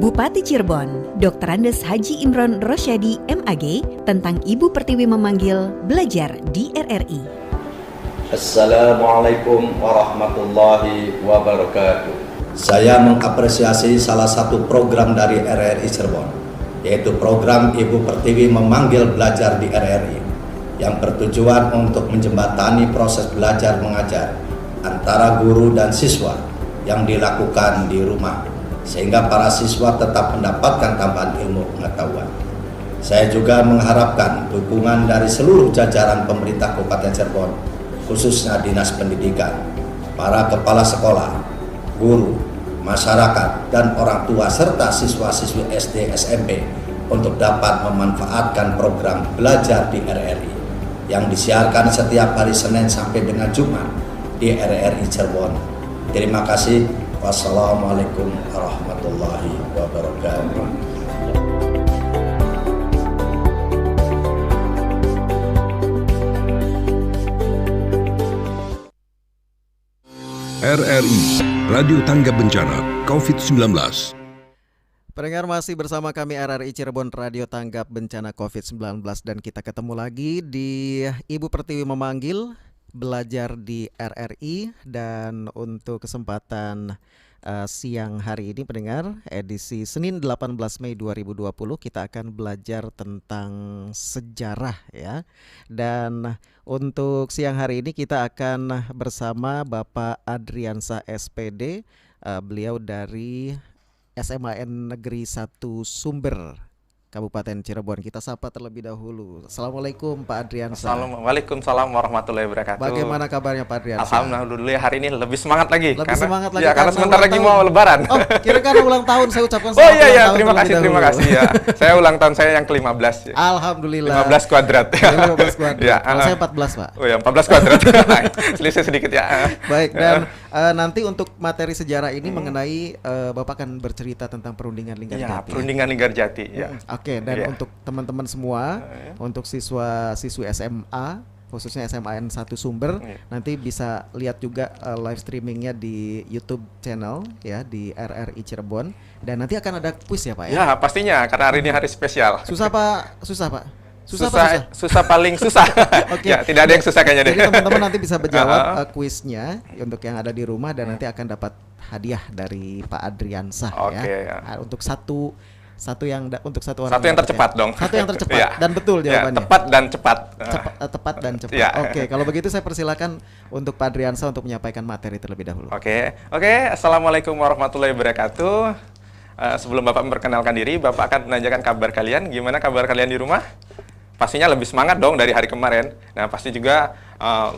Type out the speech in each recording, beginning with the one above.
Bupati Cirebon, Dr. Andes Haji Imron Rosyadi MAG tentang Ibu Pertiwi memanggil belajar di RRI. Assalamualaikum warahmatullahi wabarakatuh. Saya mengapresiasi salah satu program dari RRI Cirebon, yaitu program Ibu Pertiwi memanggil belajar di RRI, yang bertujuan untuk menjembatani proses belajar mengajar antara guru dan siswa yang dilakukan di rumah, sehingga para siswa tetap mendapatkan tambahan ilmu pengetahuan. Saya juga mengharapkan dukungan dari seluruh jajaran pemerintah Kabupaten Cirebon, khususnya Dinas Pendidikan, para kepala sekolah, guru, masyarakat, dan orang tua serta siswa-siswi SD SMP untuk dapat memanfaatkan program belajar di RRI yang disiarkan setiap hari Senin sampai dengan Jumat di RRI Cirebon. Terima kasih. Wassalamualaikum warahmatullahi wabarakatuh. RRI, Radio Tanggap Bencana COVID-19. Pendengar, masih bersama kami RRI Cirebon, Radio Tanggap Bencana COVID-19, dan kita ketemu lagi di Ibu Pertiwi memanggil belajar di RRI. Dan untuk kesempatan siang hari ini, pendengar, edisi Senin 18 Mei 2020, kita akan belajar tentang sejarah ya. Dan untuk siang hari ini kita akan bersama Bapak Adriansa SPD, beliau dari SMAN Negeri 1 Sumber, Kabupaten Cirebon. Kita sapa terlebih dahulu. Assalamualaikum Pak Adriansa. Waalaikumsalam warahmatullahi wabarakatuh. Bagaimana kabarnya Pak Adriansa? Alhamdulillah, hari ini lebih semangat lagi. Semangat lagi. Ya, karena sebentar lagi mau Lebaran. Oh, kira-kira ulang tahun, saya ucapkan selamat ulang tahun. Terima kasih ya. Saya ulang tahun saya yang ke-15 ya. Alhamdulillah. 15 kuadrat. 15 kuadrat. Ya, kalau saya 14, Pak. Oh ya, 14 kuadrat. Selisih sedikit ya. Baik, dan nanti untuk materi sejarah ini mengenai Bapak akan bercerita tentang perundingan Linggarjati. Ya, perundingan Linggarjati ya. Oke, dan untuk teman-teman semua, untuk siswa-siswi SMA, khususnya SMAN 1 Sumber, nanti bisa lihat juga live streamingnya di YouTube channel ya, di RRI Cirebon. Dan nanti akan ada kuis ya Pak ya? Ya, pastinya, karena hari ini hari spesial. Susah Pak? Susah paling susah. Okay. Ya, tidak ada yang susah kayaknya. Jadi teman-teman nanti bisa menjawab kuisnya untuk yang ada di rumah, dan nanti akan dapat hadiah dari Pak Adriansa ya. Untuk satu orang yang tercepat dong. Satu yang tercepat dan betul jawabannya. Ya, tepat dan cepat. Tepat dan cepat. Ya. Oke, kalau begitu saya persilakan untuk Pak Adriansa untuk menyampaikan materi terlebih dahulu. Oke. Assalamualaikum warahmatullahi wabarakatuh. Sebelum Bapak memperkenalkan diri, Bapak akan menanyakan kabar kalian. Gimana kabar kalian di rumah? Pastinya lebih semangat dong dari hari kemarin. Nah, pasti juga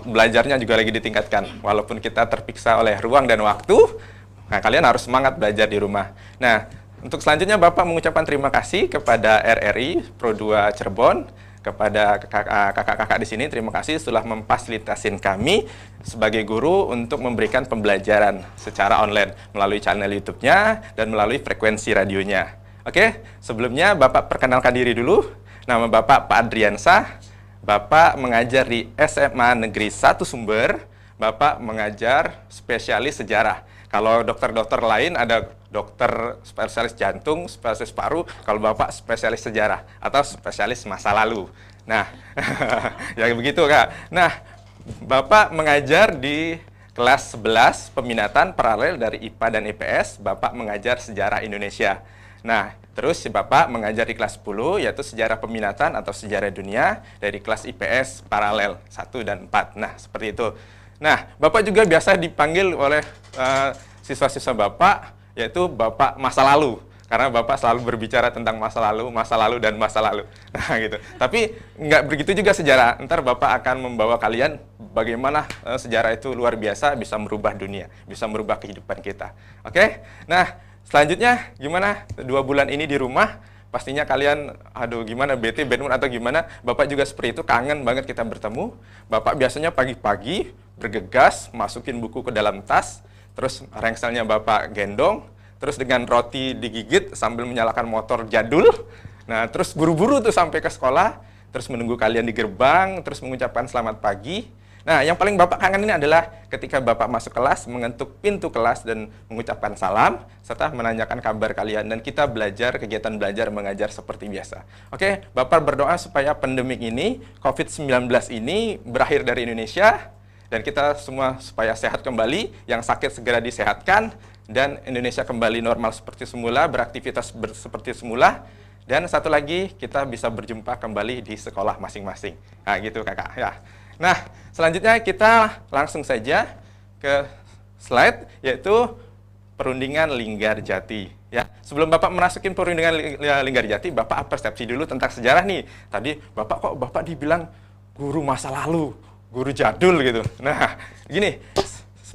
belajarnya juga lagi ditingkatkan. Walaupun kita terpiksa oleh ruang dan waktu, nah kalian harus semangat belajar di rumah. Nah, untuk selanjutnya Bapak mengucapkan terima kasih kepada RRI Pro 2 Cirebon, kepada kakak-kakak di sini. Terima kasih telah memfasilitasin kami sebagai guru untuk memberikan pembelajaran secara online melalui channel YouTube-nya dan melalui frekuensi radionya. Oke, sebelumnya Bapak perkenalkan diri dulu. Nama Bapak Pak Adriansa. Bapak mengajar di SMA Negeri 1 Sumber. Bapak mengajar spesialis sejarah. Kalau dokter-dokter lain ada dokter spesialis jantung, spesialis paru, kalau Bapak spesialis sejarah atau spesialis masa lalu. Nah, ya begitu Kak. Nah, Bapak mengajar di kelas 11 peminatan paralel dari IPA dan IPS, Bapak mengajar sejarah Indonesia. Nah, terus Bapak mengajar di kelas 10, yaitu sejarah peminatan atau sejarah dunia dari kelas IPS paralel 1 dan 4. Nah, seperti itu. Nah, Bapak juga biasa dipanggil oleh siswa-siswa Bapak, yaitu Bapak masa lalu. Karena Bapak selalu berbicara tentang masa lalu, dan masa lalu. Nah, gitu. Tapi nggak begitu juga sejarah. Ntar Bapak akan membawa kalian bagaimana sejarah itu luar biasa, bisa merubah dunia, bisa merubah kehidupan kita. Oke? Nah, selanjutnya gimana 2 bulan ini di rumah? Pastinya kalian, gimana, bete, bad mood atau gimana? Bapak juga seperti itu, kangen banget kita bertemu. Bapak biasanya pagi-pagi bergegas, masukin buku ke dalam tas, terus rengselnya Bapak gendong, terus dengan roti digigit sambil menyalakan motor jadul. Nah, terus buru-buru tuh sampai ke sekolah, terus menunggu kalian di gerbang, terus mengucapkan selamat pagi. Nah, yang paling Bapak kangen ini adalah ketika Bapak masuk kelas, mengetuk pintu kelas dan mengucapkan salam, serta menanyakan kabar kalian. Dan kita belajar, kegiatan belajar mengajar seperti biasa. Oke, Bapak berdoa supaya pandemik ini, COVID-19 ini berakhir dari Indonesia, dan kita semua supaya sehat kembali, yang sakit segera disehatkan, dan Indonesia kembali normal seperti semula, beraktivitas seperti semula. Dan satu lagi, kita bisa berjumpa kembali di sekolah masing-masing. Nah, gitu kakak. Ya. Nah, selanjutnya kita langsung saja ke slide, yaitu perundingan Linggarjati. Ya, sebelum Bapak merasukin perundingan Linggarjati, Bapak persepsi dulu tentang sejarah nih. Tadi Bapak dibilang guru masa lalu, guru jadul gitu. Nah, gini,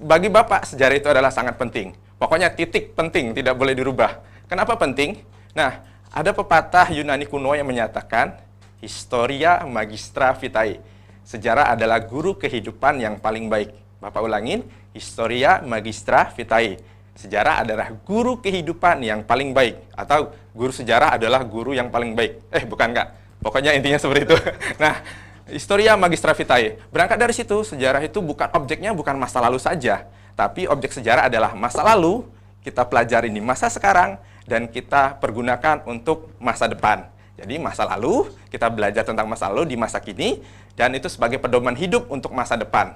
bagi Bapak sejarah itu adalah sangat penting. Pokoknya titik penting, tidak boleh dirubah. Kenapa penting? Nah, ada pepatah Yunani kuno yang menyatakan Historia Magistra Vitae. Sejarah adalah guru kehidupan yang paling baik. Bapak ulangin, Historia Magistra Vitae. Sejarah adalah guru kehidupan yang paling baik. Atau guru sejarah adalah guru yang paling baik. Bukan Kak. Pokoknya intinya seperti itu. Nah, Historia Magistra Vitae. Berangkat dari situ, sejarah itu objeknya bukan masa lalu saja. Tapi objek sejarah adalah masa lalu, kita pelajari di masa sekarang, dan kita pergunakan untuk masa depan. Jadi masa lalu, kita belajar tentang masa lalu di masa kini, dan itu sebagai pedoman hidup untuk masa depan.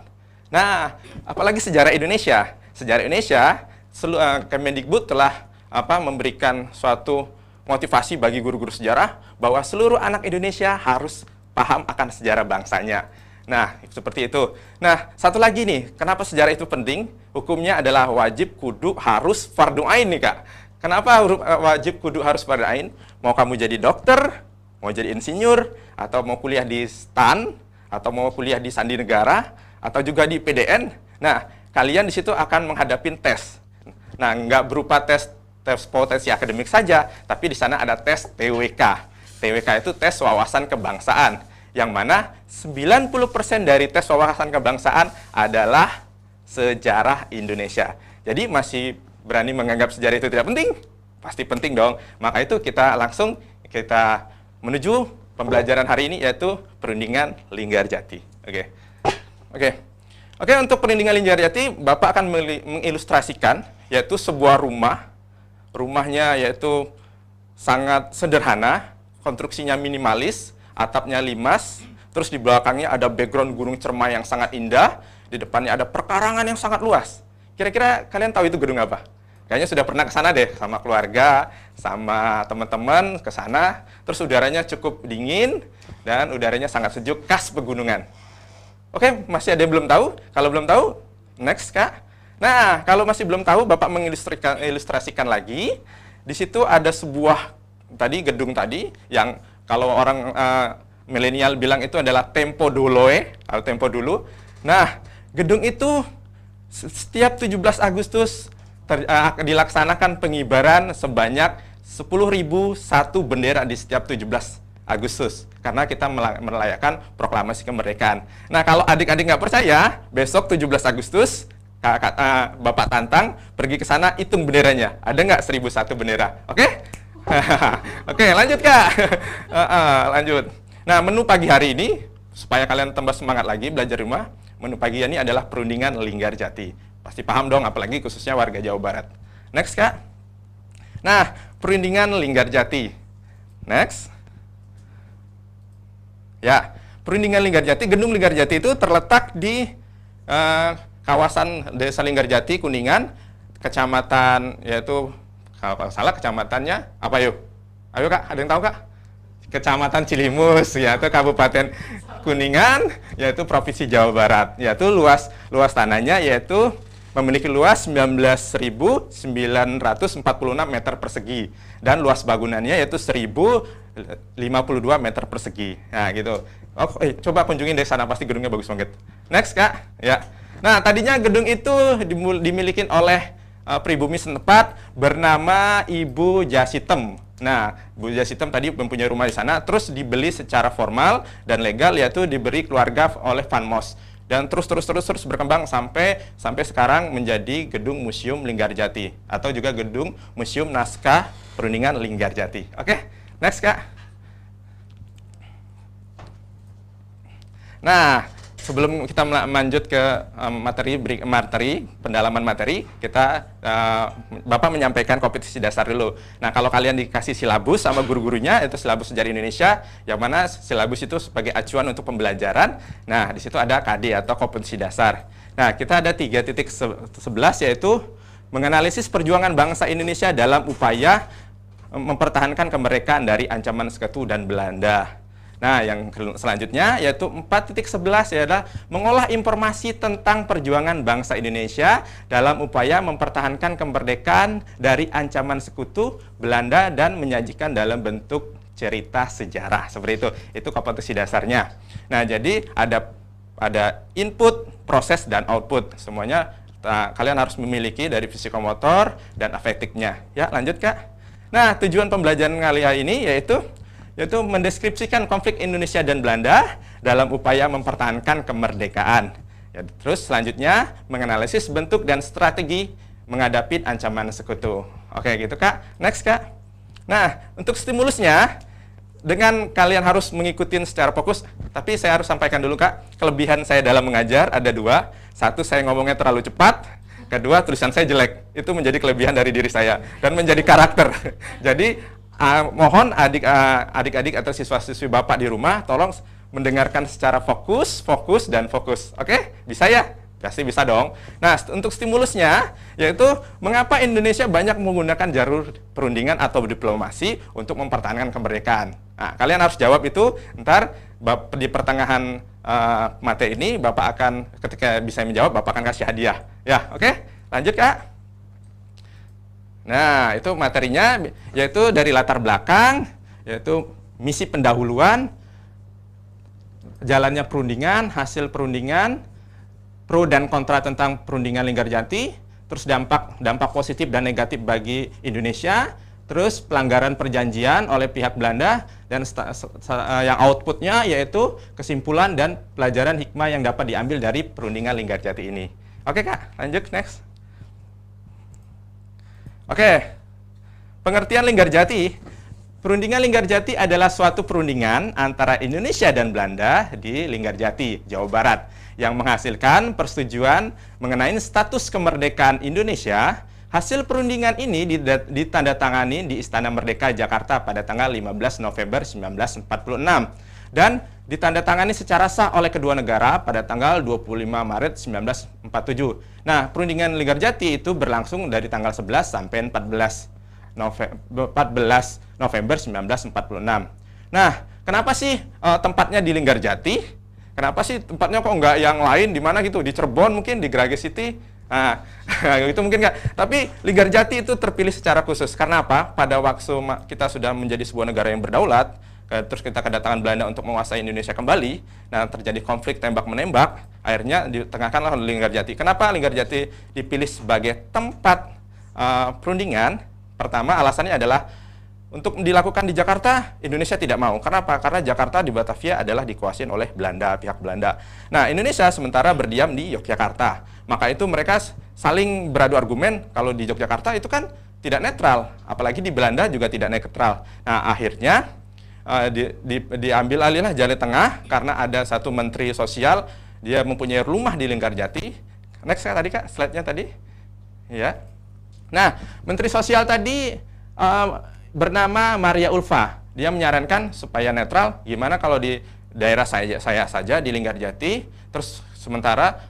Nah, apalagi sejarah Indonesia. Sejarah Indonesia, Kemendikbud telah memberikan suatu motivasi bagi guru-guru sejarah bahwa seluruh anak Indonesia harus paham akan sejarah bangsanya. Nah, seperti itu. Nah, satu lagi nih, kenapa sejarah itu penting? Hukumnya adalah wajib, kudu, harus, fardu ain nih Kak. Kenapa wajib, kudu, harus, fardu ain? Mau kamu jadi dokter, mau jadi insinyur, atau mau kuliah di STAN, atau mau kuliah di Sandi Negara, atau juga di PDN. Nah, kalian di situ akan menghadapi tes. Nah, nggak berupa tes potensi akademik saja, tapi di sana ada tes TWK. TWK itu tes wawasan kebangsaan, yang mana 90% dari tes wawasan kebangsaan adalah sejarah Indonesia. Jadi masih berani menganggap sejarah itu tidak penting? Pasti penting dong. Maka itu kita langsung menuju pembelajaran hari ini, yaitu perundingan Linggarjati. Oke, untuk perundingan Linggarjati, Bapak akan mengilustrasikan yaitu sebuah rumah. Rumahnya yaitu sangat sederhana, konstruksinya minimalis, atapnya limas, terus di belakangnya ada background gunung Cermai yang sangat indah, di depannya ada perkarangan yang sangat luas. Kira-kira kalian tahu itu gedung apa? Kayaknya sudah pernah ke sana deh, sama keluarga, sama teman-teman ke sana. Terus udaranya cukup dingin, dan udaranya sangat sejuk, khas pegunungan. Oke, masih ada yang belum tahu? Kalau belum tahu, next Kak. Nah, kalau masih belum tahu, Bapak mengilustrasikan lagi. Di situ ada sebuah gedung tadi, yang kalau orang milenial bilang itu adalah tempo doloe, atau tempo dulu. Nah, gedung itu setiap 17 Agustus dilaksanakan pengibaran sebanyak 10.001 bendera di setiap 17 Agustus. Karena kita merayakan proklamasi kemerdekaan. Nah, kalau adik-adik nggak percaya, besok 17 Agustus, Bapak tantang, pergi ke sana, hitung benderanya. Ada nggak 1001 bendera? Oke? Oke, lanjut Kak. Lanjut. Nah, menu pagi hari ini, supaya kalian tambah semangat lagi belajar rumah, menu pagi ini adalah perundingan Linggarjati. Pasti paham dong, apalagi khususnya warga Jawa Barat. Next, Kak. Nah, perundingan Linggarjati. Next. Ya, perundingan Linggarjati, gedung Linggarjati itu terletak di kawasan Desa Linggarjati, Kuningan, kecamatan, yaitu, kalau salah kecamatannya, apa yuk? Ayo Kak, ada yang tahu Kak? Kecamatan Cilimus, yaitu Kabupaten Kuningan, yaitu Provinsi Jawa Barat. Yaitu luas tanahnya yaitu memiliki luas 19.946 meter persegi, dan luas bangunannya yaitu 1.052 meter persegi. Nah, gitu. Coba kunjungin deh sana, pasti gedungnya bagus banget. Next, Kak. Ya. Nah, tadinya gedung itu dimiliki oleh pribumi setempat bernama Ibu Jasitem. Nah, Bu Jasitem tadi mempunyai rumah di sana, terus dibeli secara formal dan legal, yaitu diberi keluarga oleh Van Mos. Dan terus berkembang sampai sekarang menjadi gedung Museum Linggarjati, atau juga gedung Museum Naskah Perundingan Linggarjati. Oke, next Kak. Nah, sebelum kita lanjut ke materi pendalaman materi, kita Bapak menyampaikan kompetensi dasar dulu. Nah, kalau kalian dikasih silabus sama guru-gurunya, itu silabus sejarah Indonesia, yang mana silabus itu sebagai acuan untuk pembelajaran. Nah, di situ ada KD atau kompetensi dasar. Nah, kita ada 3.11 yaitu menganalisis perjuangan bangsa Indonesia dalam upaya mempertahankan kemerdekaan dari ancaman sekutu dan Belanda. Nah, yang selanjutnya yaitu 4.11 adalah mengolah informasi tentang perjuangan bangsa Indonesia dalam upaya mempertahankan kemerdekaan dari ancaman sekutu Belanda dan menyajikan dalam bentuk cerita sejarah. Seperti itu. Itu kompetensi dasarnya. Nah, jadi ada input, proses, dan output. Semuanya kalian harus memiliki dari psikomotor dan afektifnya. Ya, lanjut Kak. Nah, tujuan pembelajaran kalian ini yaitu mendeskripsikan konflik Indonesia dan Belanda dalam upaya mempertahankan kemerdekaan. Ya, terus selanjutnya menganalisis bentuk dan strategi menghadapi ancaman sekutu. Oke, gitu Kak. Next Kak. Nah, untuk stimulusnya, dengan kalian harus mengikuti secara fokus, tapi saya harus sampaikan dulu Kak, kelebihan saya dalam mengajar ada 2. Satu, saya ngomongnya terlalu cepat. Kedua, tulisan saya jelek. Itu menjadi kelebihan dari diri saya dan menjadi karakter. Jadi mohon adik-adik atau siswa-siswi Bapak di rumah tolong mendengarkan secara fokus. Oke? Bisa ya? Pasti bisa dong. Nah, untuk stimulusnya yaitu mengapa Indonesia banyak menggunakan jalur perundingan atau diplomasi untuk mempertahankan kemerdekaan. Nah, kalian harus jawab itu. Ntar di pertengahan materi ini Bapak akan, ketika bisa menjawab, Bapak akan kasih hadiah. Ya, oke? Lanjut Kak. Nah, itu materinya yaitu dari latar belakang, yaitu misi pendahuluan, jalannya perundingan, hasil perundingan, pro dan kontra tentang perundingan Linggarjati, terus dampak positif dan negatif bagi Indonesia, terus pelanggaran perjanjian oleh pihak Belanda, dan yang outputnya yaitu kesimpulan dan pelajaran hikmah yang dapat diambil dari perundingan Linggarjati ini. Oke Kak, lanjut next. Oke, pengertian Linggarjati. Perundingan Linggarjati adalah suatu perundingan antara Indonesia dan Belanda di Linggarjati, Jawa Barat, yang menghasilkan persetujuan mengenai status kemerdekaan Indonesia. Hasil perundingan ini ditandatangani di Istana Merdeka, Jakarta pada tanggal 15 November 1946 dan ditandatangani secara sah oleh kedua negara pada tanggal 25 Maret 1947. Nah, perundingan Linggarjati itu berlangsung dari tanggal 11 sampai 14 November 1946. Nah, kenapa sih tempatnya di Linggarjati? Kenapa sih tempatnya kok nggak yang lain di mana gitu? Di Cirebon mungkin, di Grage City? Nah, itu mungkin nggak. Tapi Linggarjati itu terpilih secara khusus. Karena apa? Pada waktu kita sudah menjadi sebuah negara yang berdaulat, terus kita kedatangan Belanda untuk menguasai Indonesia kembali, nah terjadi konflik tembak-menembak, akhirnya ditengahkanlah Linggarjati. Kenapa Linggarjati dipilih sebagai tempat perundingan? Pertama, alasannya adalah untuk dilakukan di Jakarta, Indonesia tidak mau. Kenapa? Karena Jakarta di Batavia adalah dikuasai oleh Belanda, pihak Belanda. Nah, Indonesia sementara berdiam di Yogyakarta. Maka itu mereka saling beradu argumen, kalau di Yogyakarta itu kan tidak netral, apalagi di Belanda juga tidak netral. Nah, akhirnya diambil alihlah jalan tengah karena ada satu menteri sosial, dia mempunyai rumah di Linggarjati. Next tadi Kak, slide-nya tadi. Ya. Nah, menteri sosial tadi bernama Maria Ulfa. Dia menyarankan supaya netral, gimana kalau di daerah saya saja di Linggarjati, terus sementara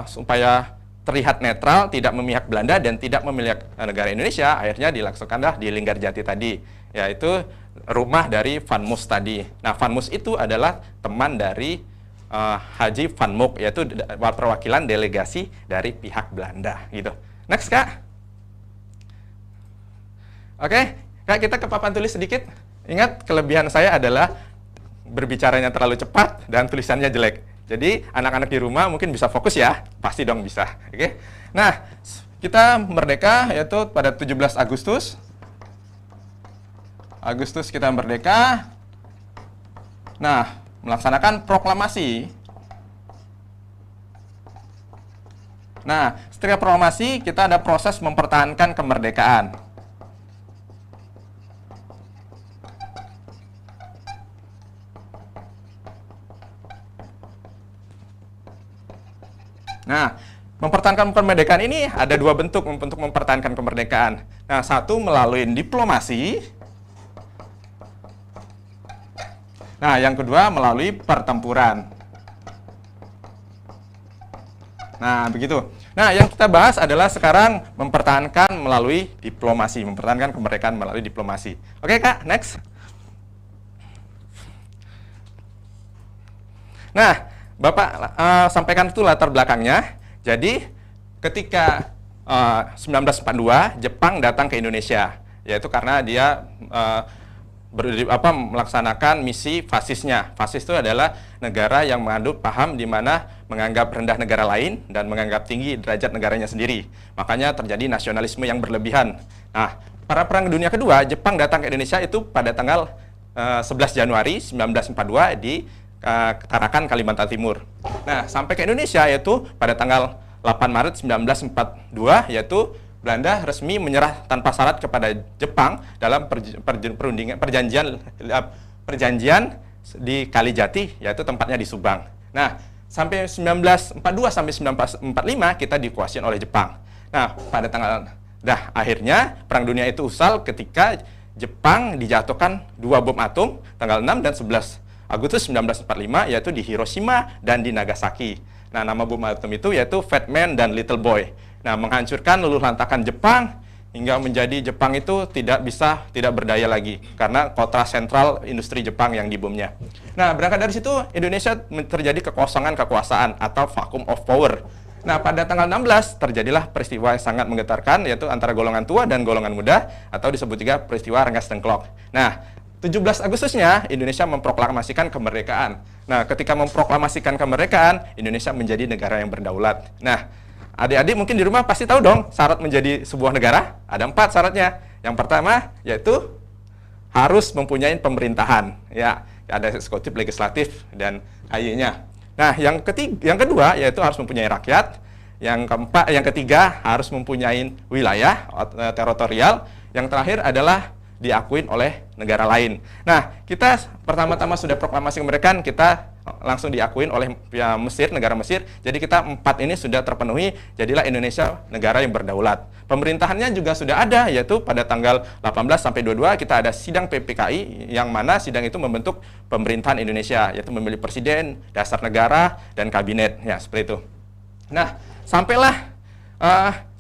supaya terlihat netral, tidak memihak Belanda dan tidak memihak negara Indonesia, akhirnya dilaksanakanlah di Linggarjati tadi, yaitu rumah dari Van Moos tadi. Nah, Van Moos itu adalah teman dari Haji Van Mook, yaitu perwakilan delegasi dari pihak Belanda, gitu. Next Kak. Oke, Kak, kita ke papan tulis sedikit. Ingat, kelebihan saya adalah berbicaranya terlalu cepat dan tulisannya jelek. Jadi, anak-anak di rumah mungkin bisa fokus ya. Pasti dong bisa. Oke. Nah, kita merdeka yaitu pada 17 Agustus. Kita merdeka. Nah, melaksanakan proklamasi. Nah, setelah proklamasi kita ada proses mempertahankan kemerdekaan. Nah, mempertahankan kemerdekaan ini ada dua bentuk untuk mempertahankan kemerdekaan. Nah, satu melalui diplomasi. Nah, yang kedua melalui pertempuran. Nah, begitu. Nah, yang kita bahas adalah sekarang mempertahankan melalui diplomasi, mempertahankan kemerdekaan melalui diplomasi. Oke, Kak, next. Nah, Bapak sampaikan itu latar belakangnya. Jadi, ketika 1942 Jepang datang ke Indonesia, yaitu karena dia melaksanakan misi fasisnya. Fasis itu adalah negara yang mengandung paham di mana menganggap rendah negara lain dan menganggap tinggi derajat negaranya sendiri. Makanya terjadi nasionalisme yang berlebihan. Nah, pada Perang Dunia Kedua, Jepang datang ke Indonesia itu pada tanggal 11 Januari 1942 di Tarakan, Kalimantan Timur. Nah, sampai ke Indonesia yaitu pada tanggal 8 Maret 1942, yaitu Belanda resmi menyerah tanpa syarat kepada Jepang dalam perjanjian di Kalijati, yaitu tempatnya di Subang. Nah, sampai 1942 sampai 1945 kita dikuasai oleh Jepang. Nah, akhirnya Perang Dunia itu usai ketika Jepang dijatuhkan 2 bom atom tanggal 6 dan 11 Agustus 1945, yaitu di Hiroshima dan di Nagasaki. Nah, nama bom atom itu yaitu Fat Man dan Little Boy. Nah, menghancurkan luluh lantakan Jepang hingga menjadi Jepang itu tidak berdaya lagi karena kota sentral industri Jepang yang dibomnya. Nah, berangkat dari situ Indonesia terjadi kekosongan kekuasaan atau vacuum of power. Nah, pada tanggal 16 terjadilah peristiwa yang sangat menggetarkan, yaitu antara golongan tua dan golongan muda, atau disebut juga peristiwa Rengas Dengklok. Nah, 17 Agustusnya Indonesia memproklamasikan kemerdekaan. Nah, ketika memproklamasikan kemerdekaan, Indonesia menjadi negara yang berdaulat. Nah, adik-adik mungkin di rumah pasti tahu dong syarat menjadi sebuah negara. Ada 4 syaratnya. Yang pertama yaitu harus mempunyai pemerintahan. Ya, ada eksekutif, legislatif, dan AY-nya. Nah, yang kedua yaitu harus mempunyai rakyat. Yang ketiga harus mempunyai wilayah teritorial. Yang terakhir adalah diakuin oleh negara lain. Nah, kita pertama-tama sudah proklamasi kemerdekaan, kita langsung diakuin oleh Mesir, negara Mesir. Jadi kita 4 ini sudah terpenuhi, jadilah Indonesia negara yang berdaulat. Pemerintahannya juga sudah ada, yaitu pada tanggal 18 sampai 22 kita ada sidang PPKI, yang mana sidang itu membentuk pemerintahan Indonesia, yaitu memilih presiden, dasar negara, dan kabinet. Ya, seperti itu. Nah, sampailah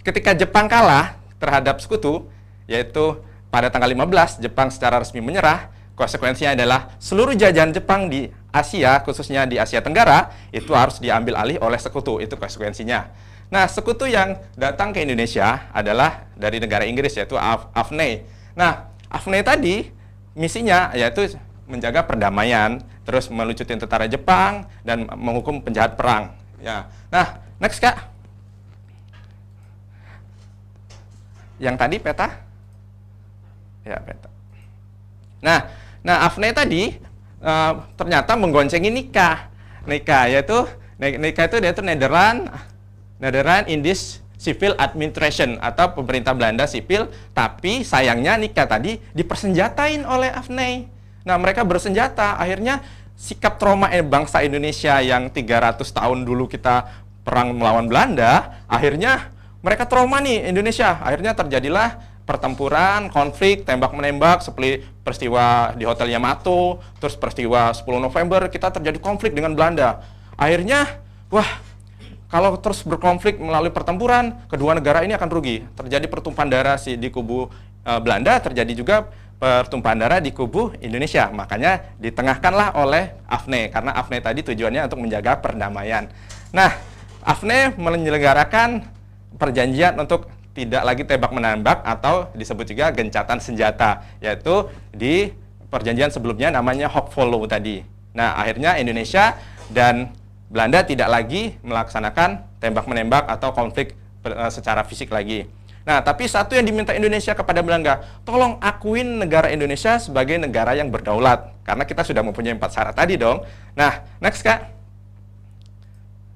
ketika Jepang kalah terhadap sekutu, yaitu pada tanggal 15 Jepang secara resmi menyerah. Konsekuensinya adalah seluruh jajahan Jepang di Asia, khususnya di Asia Tenggara, itu harus diambil alih oleh sekutu. Itu konsekuensinya. Nah, sekutu yang datang ke Indonesia adalah dari negara Inggris, yaitu AFNE. Nah, AFNE tadi misinya yaitu menjaga perdamaian, terus melucutin tentara Jepang, dan menghukum penjahat perang. Ya. Nah, next, Kak. Yang tadi peta? Ya, peta. Nah, AFNE tadi ternyata menggoncengi nikah, yaitu nikah itu yaitu Nederland Indisch Civil Administration atau pemerintah Belanda sipil, tapi sayangnya nikah tadi dipersenjatain oleh AFNE. Nah, mereka bersenjata, akhirnya sikap trauma bangsa Indonesia yang 300 tahun dulu kita perang melawan Belanda, akhirnya mereka trauma nih Indonesia. Akhirnya terjadilah pertempuran, konflik, tembak-menembak, seperti peristiwa di Hotel Yamato, terus peristiwa 10 November, kita terjadi konflik dengan Belanda. Akhirnya, kalau terus berkonflik melalui pertempuran, kedua negara ini akan rugi. Terjadi pertumpahan darah di kubu Belanda, terjadi juga pertumpahan darah di kubu Indonesia. Makanya ditengahkanlah oleh AFNE, karena AFNE tadi tujuannya untuk menjaga perdamaian. Nah, AFNE menyelenggarakan perjanjian untuk tidak lagi tembak-menembak atau disebut juga gencatan senjata, yaitu di perjanjian sebelumnya namanya Hock-Follow tadi. Nah, akhirnya Indonesia dan Belanda tidak lagi melaksanakan tembak-menembak atau konflik secara fisik lagi. Nah, tapi satu yang diminta Indonesia kepada Belanda, tolong akuin negara Indonesia sebagai negara yang berdaulat, karena kita sudah mempunyai 4 syarat tadi dong. Nah, next, Kak.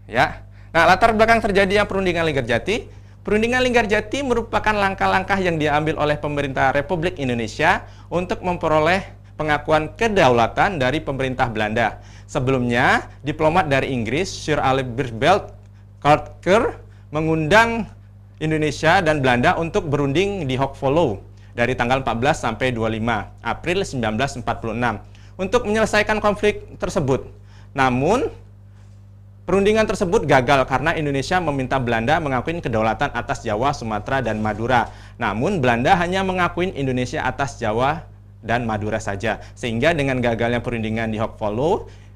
Ya. Nah, latar belakang terjadinya perundingan Linggarjati. Perundingan Linggarjati merupakan langkah-langkah yang diambil oleh pemerintah Republik Indonesia untuk memperoleh pengakuan kedaulatan dari pemerintah Belanda. Sebelumnya, diplomat dari Inggris, Sir Albert Belt Kartker mengundang Indonesia dan Belanda untuk berunding di Hoogeveen dari tanggal 14 sampai 25 April 1946 untuk menyelesaikan konflik tersebut. Namun, perundingan tersebut gagal karena Indonesia meminta Belanda mengakui kedaulatan atas Jawa, Sumatera, dan Madura. Namun, Belanda hanya mengakui Indonesia atas Jawa dan Madura saja. Sehingga dengan gagalnya perundingan di Hoogeveen,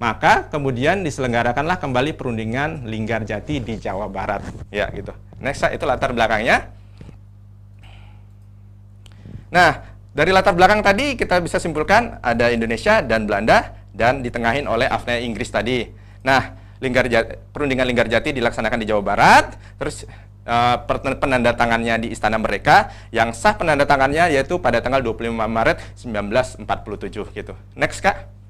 maka kemudian diselenggarakanlah kembali perundingan Linggarjati di Jawa Barat. Ya, gitu. Next, itu latar belakangnya. Nah, dari latar belakang tadi kita bisa simpulkan ada Indonesia dan Belanda dan ditengahin oleh AFNE Inggris tadi. Nah, perundingan Linggarjati dilaksanakan di Jawa Barat, terus penandatangannya di Istana Merdeka, yang sah penandatangannya yaitu pada tanggal 25 Maret 1947 gitu. Next, Kak.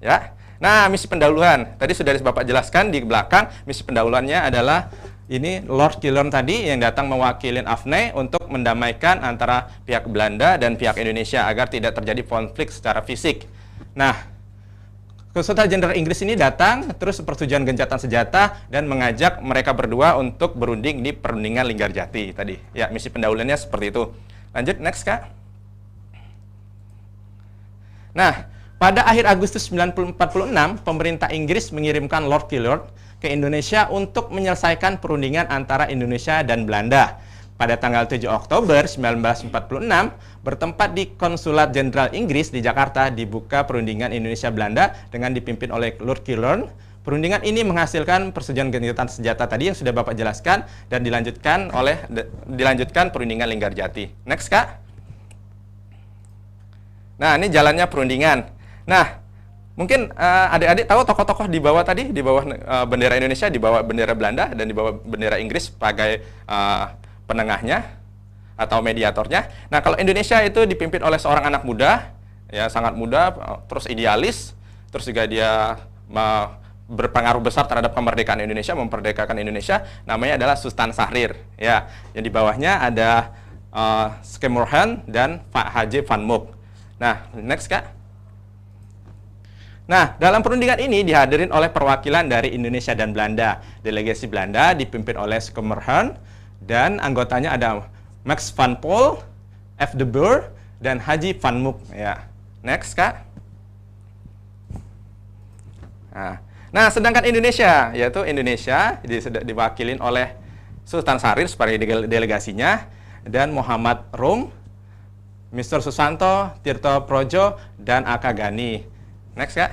Ya. Nah, misi pendahuluan. Tadi sudah Bapak jelaskan di belakang, misi pendahuluannya adalah ini Lord Killorn tadi yang datang mewakili AFNE untuk mendamaikan antara pihak Belanda dan pihak Indonesia agar tidak terjadi konflik secara fisik. Nah, Konsul Jenderal Inggris ini datang terus persetujuan gencatan senjata dan mengajak mereka berdua untuk berunding di perundingan Linggarjati tadi. Ya, misi pendahuluannya seperti itu. Lanjut, next, Kak. Nah, pada akhir Agustus 1946, pemerintah Inggris mengirimkan Lord Killorn ke Indonesia untuk menyelesaikan perundingan antara Indonesia dan Belanda. Pada tanggal 7 Oktober 1946, bertempat di Konsulat Jenderal Inggris di Jakarta, dibuka perundingan Indonesia-Belanda dengan dipimpin oleh Lord Killorn. Perundingan ini menghasilkan persetujuan gencatan senjata tadi yang sudah Bapak jelaskan dan dilanjutkan perundingan Linggarjati. Next, Kak. Nah, ini jalannya perundingan. Nah, mungkin adik-adik tahu tokoh-tokoh di bawah tadi, di bawah bendera Indonesia, di bawah bendera Belanda, dan di bawah bendera Inggris sebagai penengahnya atau mediatornya. Nah, kalau Indonesia itu dipimpin oleh seorang anak muda, ya sangat muda, terus idealis, terus juga dia berpengaruh besar terhadap kemerdekaan Indonesia, memerdekakan Indonesia, namanya adalah Sultan Syahrir. Ya, yang di bawahnya ada Schemerhem dan Pak Haji Van Mook. Nah, next, Kak. Nah, dalam perundingan ini dihadirin oleh perwakilan dari Indonesia dan Belanda. Delegasi Belanda dipimpin oleh Schemerhem dan anggotanya ada Max van Pol, F. de Boer, dan Haji Van Mook. Ya. Next, Kak. Nah, sedangkan Indonesia, yaitu Indonesia diwakilin oleh Sultan Syahrir sebagai delegasinya dan Muhammad Rum, Mr. Susanto, Tirto Projo, dan Aka Gani. Next, Kak.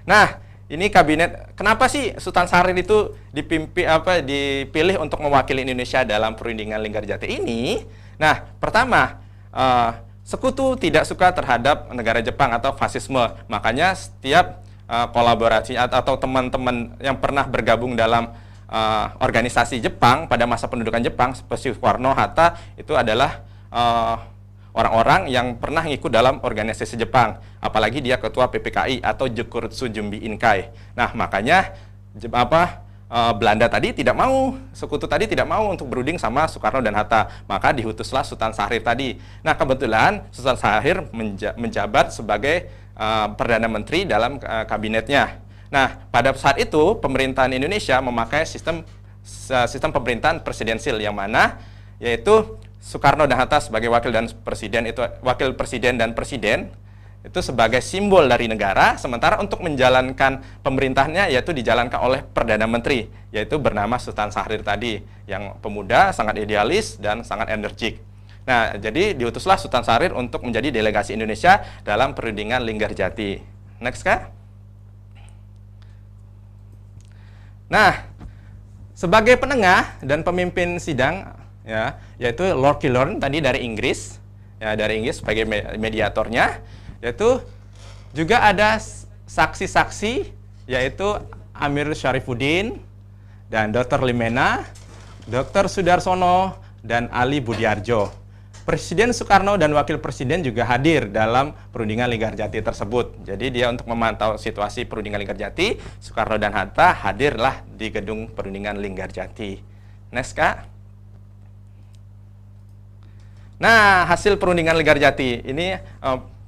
Nah, ini kabinet. Kenapa sih Sultan Syahrir itu dipilih untuk mewakili Indonesia dalam perundingan Linggarjati ini? Nah, pertama, sekutu tidak suka terhadap negara Jepang atau fasisme. Makanya setiap kolaborasi atau teman-teman yang pernah bergabung dalam organisasi Jepang pada masa pendudukan Jepang seperti Soekarno, Hatta, itu adalah orang-orang yang pernah ngikut dalam organisasi Jepang, apalagi dia ketua PPKI atau Jukurutsu Jumbi Inkai. Nah, makanya Belanda tadi tidak mau, sekutu tadi tidak mau untuk berunding sama Soekarno dan Hatta, maka diutuslah Sultan Syahrir tadi. Nah, kebetulan Sultan Syahrir menjabat sebagai Perdana Menteri dalam kabinetnya. Nah, pada saat itu pemerintahan Indonesia memakai sistem pemerintahan presidensil yang mana yaitu Soekarno dan Hatta sebagai wakil presiden dan presiden itu sebagai simbol dari negara, sementara untuk menjalankan pemerintahannya yaitu dijalankan oleh Perdana Menteri, yaitu bernama Sultan Syahrir tadi, yang pemuda, sangat idealis dan sangat energik. Nah, jadi diutuslah Sultan Syahrir untuk menjadi delegasi Indonesia dalam perundingan Linggarjati. Next, Kak. Nah, sebagai penengah dan pemimpin sidang ya, yaitu Lord Killorn tadi dari Inggris, ya dari Inggris sebagai mediatornya, yaitu juga ada saksi-saksi yaitu Amir Syarifuddin dan Dr. Limena, Dr. Sudarsono dan Ali Budiarjo. Presiden Soekarno dan Wakil Presiden juga hadir dalam perundingan Linggarjati tersebut. Jadi dia untuk memantau situasi perundingan Linggarjati, Soekarno dan Hatta hadirlah di gedung perundingan Linggarjati. Next, Kak. Nah, hasil perundingan Linggarjati ini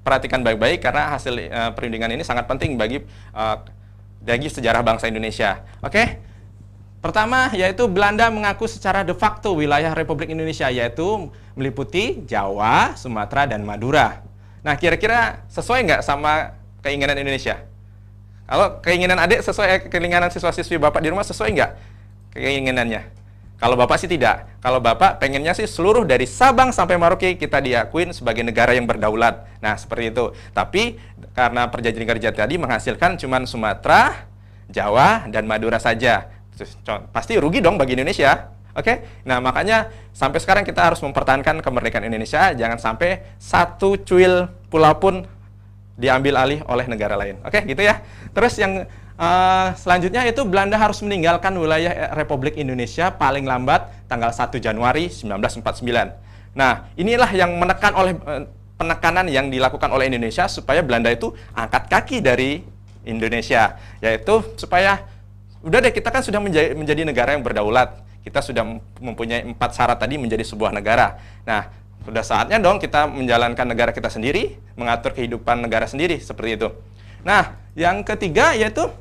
perhatikan baik-baik karena hasil perundingan ini sangat penting bagi dari sejarah bangsa Indonesia. Oke? Pertama, yaitu Belanda mengaku secara de facto wilayah Republik Indonesia, yaitu meliputi Jawa, Sumatera, dan Madura. Nah, kira-kira sesuai nggak sama keinginan Indonesia? Kalau keinginan adik sesuai keinginan siswa-siswi Bapak di rumah, sesuai nggak keinginannya? Kalau Bapak sih tidak. Kalau Bapak pengennya sih seluruh dari Sabang sampai Merauke kita diakuin sebagai negara yang berdaulat. Nah, seperti itu. Tapi karena perjanjian kerja tadi menghasilkan cuma Sumatera, Jawa, dan Madura saja. Pasti rugi dong bagi Indonesia. Oke? Nah, makanya sampai sekarang kita harus mempertahankan kemerdekaan Indonesia. Jangan sampai satu cuil pulau pun diambil alih oleh negara lain. Oke, gitu ya. Terus yang selanjutnya itu Belanda harus meninggalkan wilayah Republik Indonesia paling lambat tanggal 1 Januari 1949. Nah, inilah yang penekanan yang dilakukan oleh Indonesia supaya Belanda itu angkat kaki dari Indonesia, yaitu supaya udah deh, kita kan sudah menjadi negara yang berdaulat. Kita sudah mempunyai 4 syarat tadi menjadi sebuah negara. Nah, sudah saatnya dong kita menjalankan negara kita sendiri, mengatur kehidupan negara sendiri, seperti itu. Nah, yang ketiga yaitu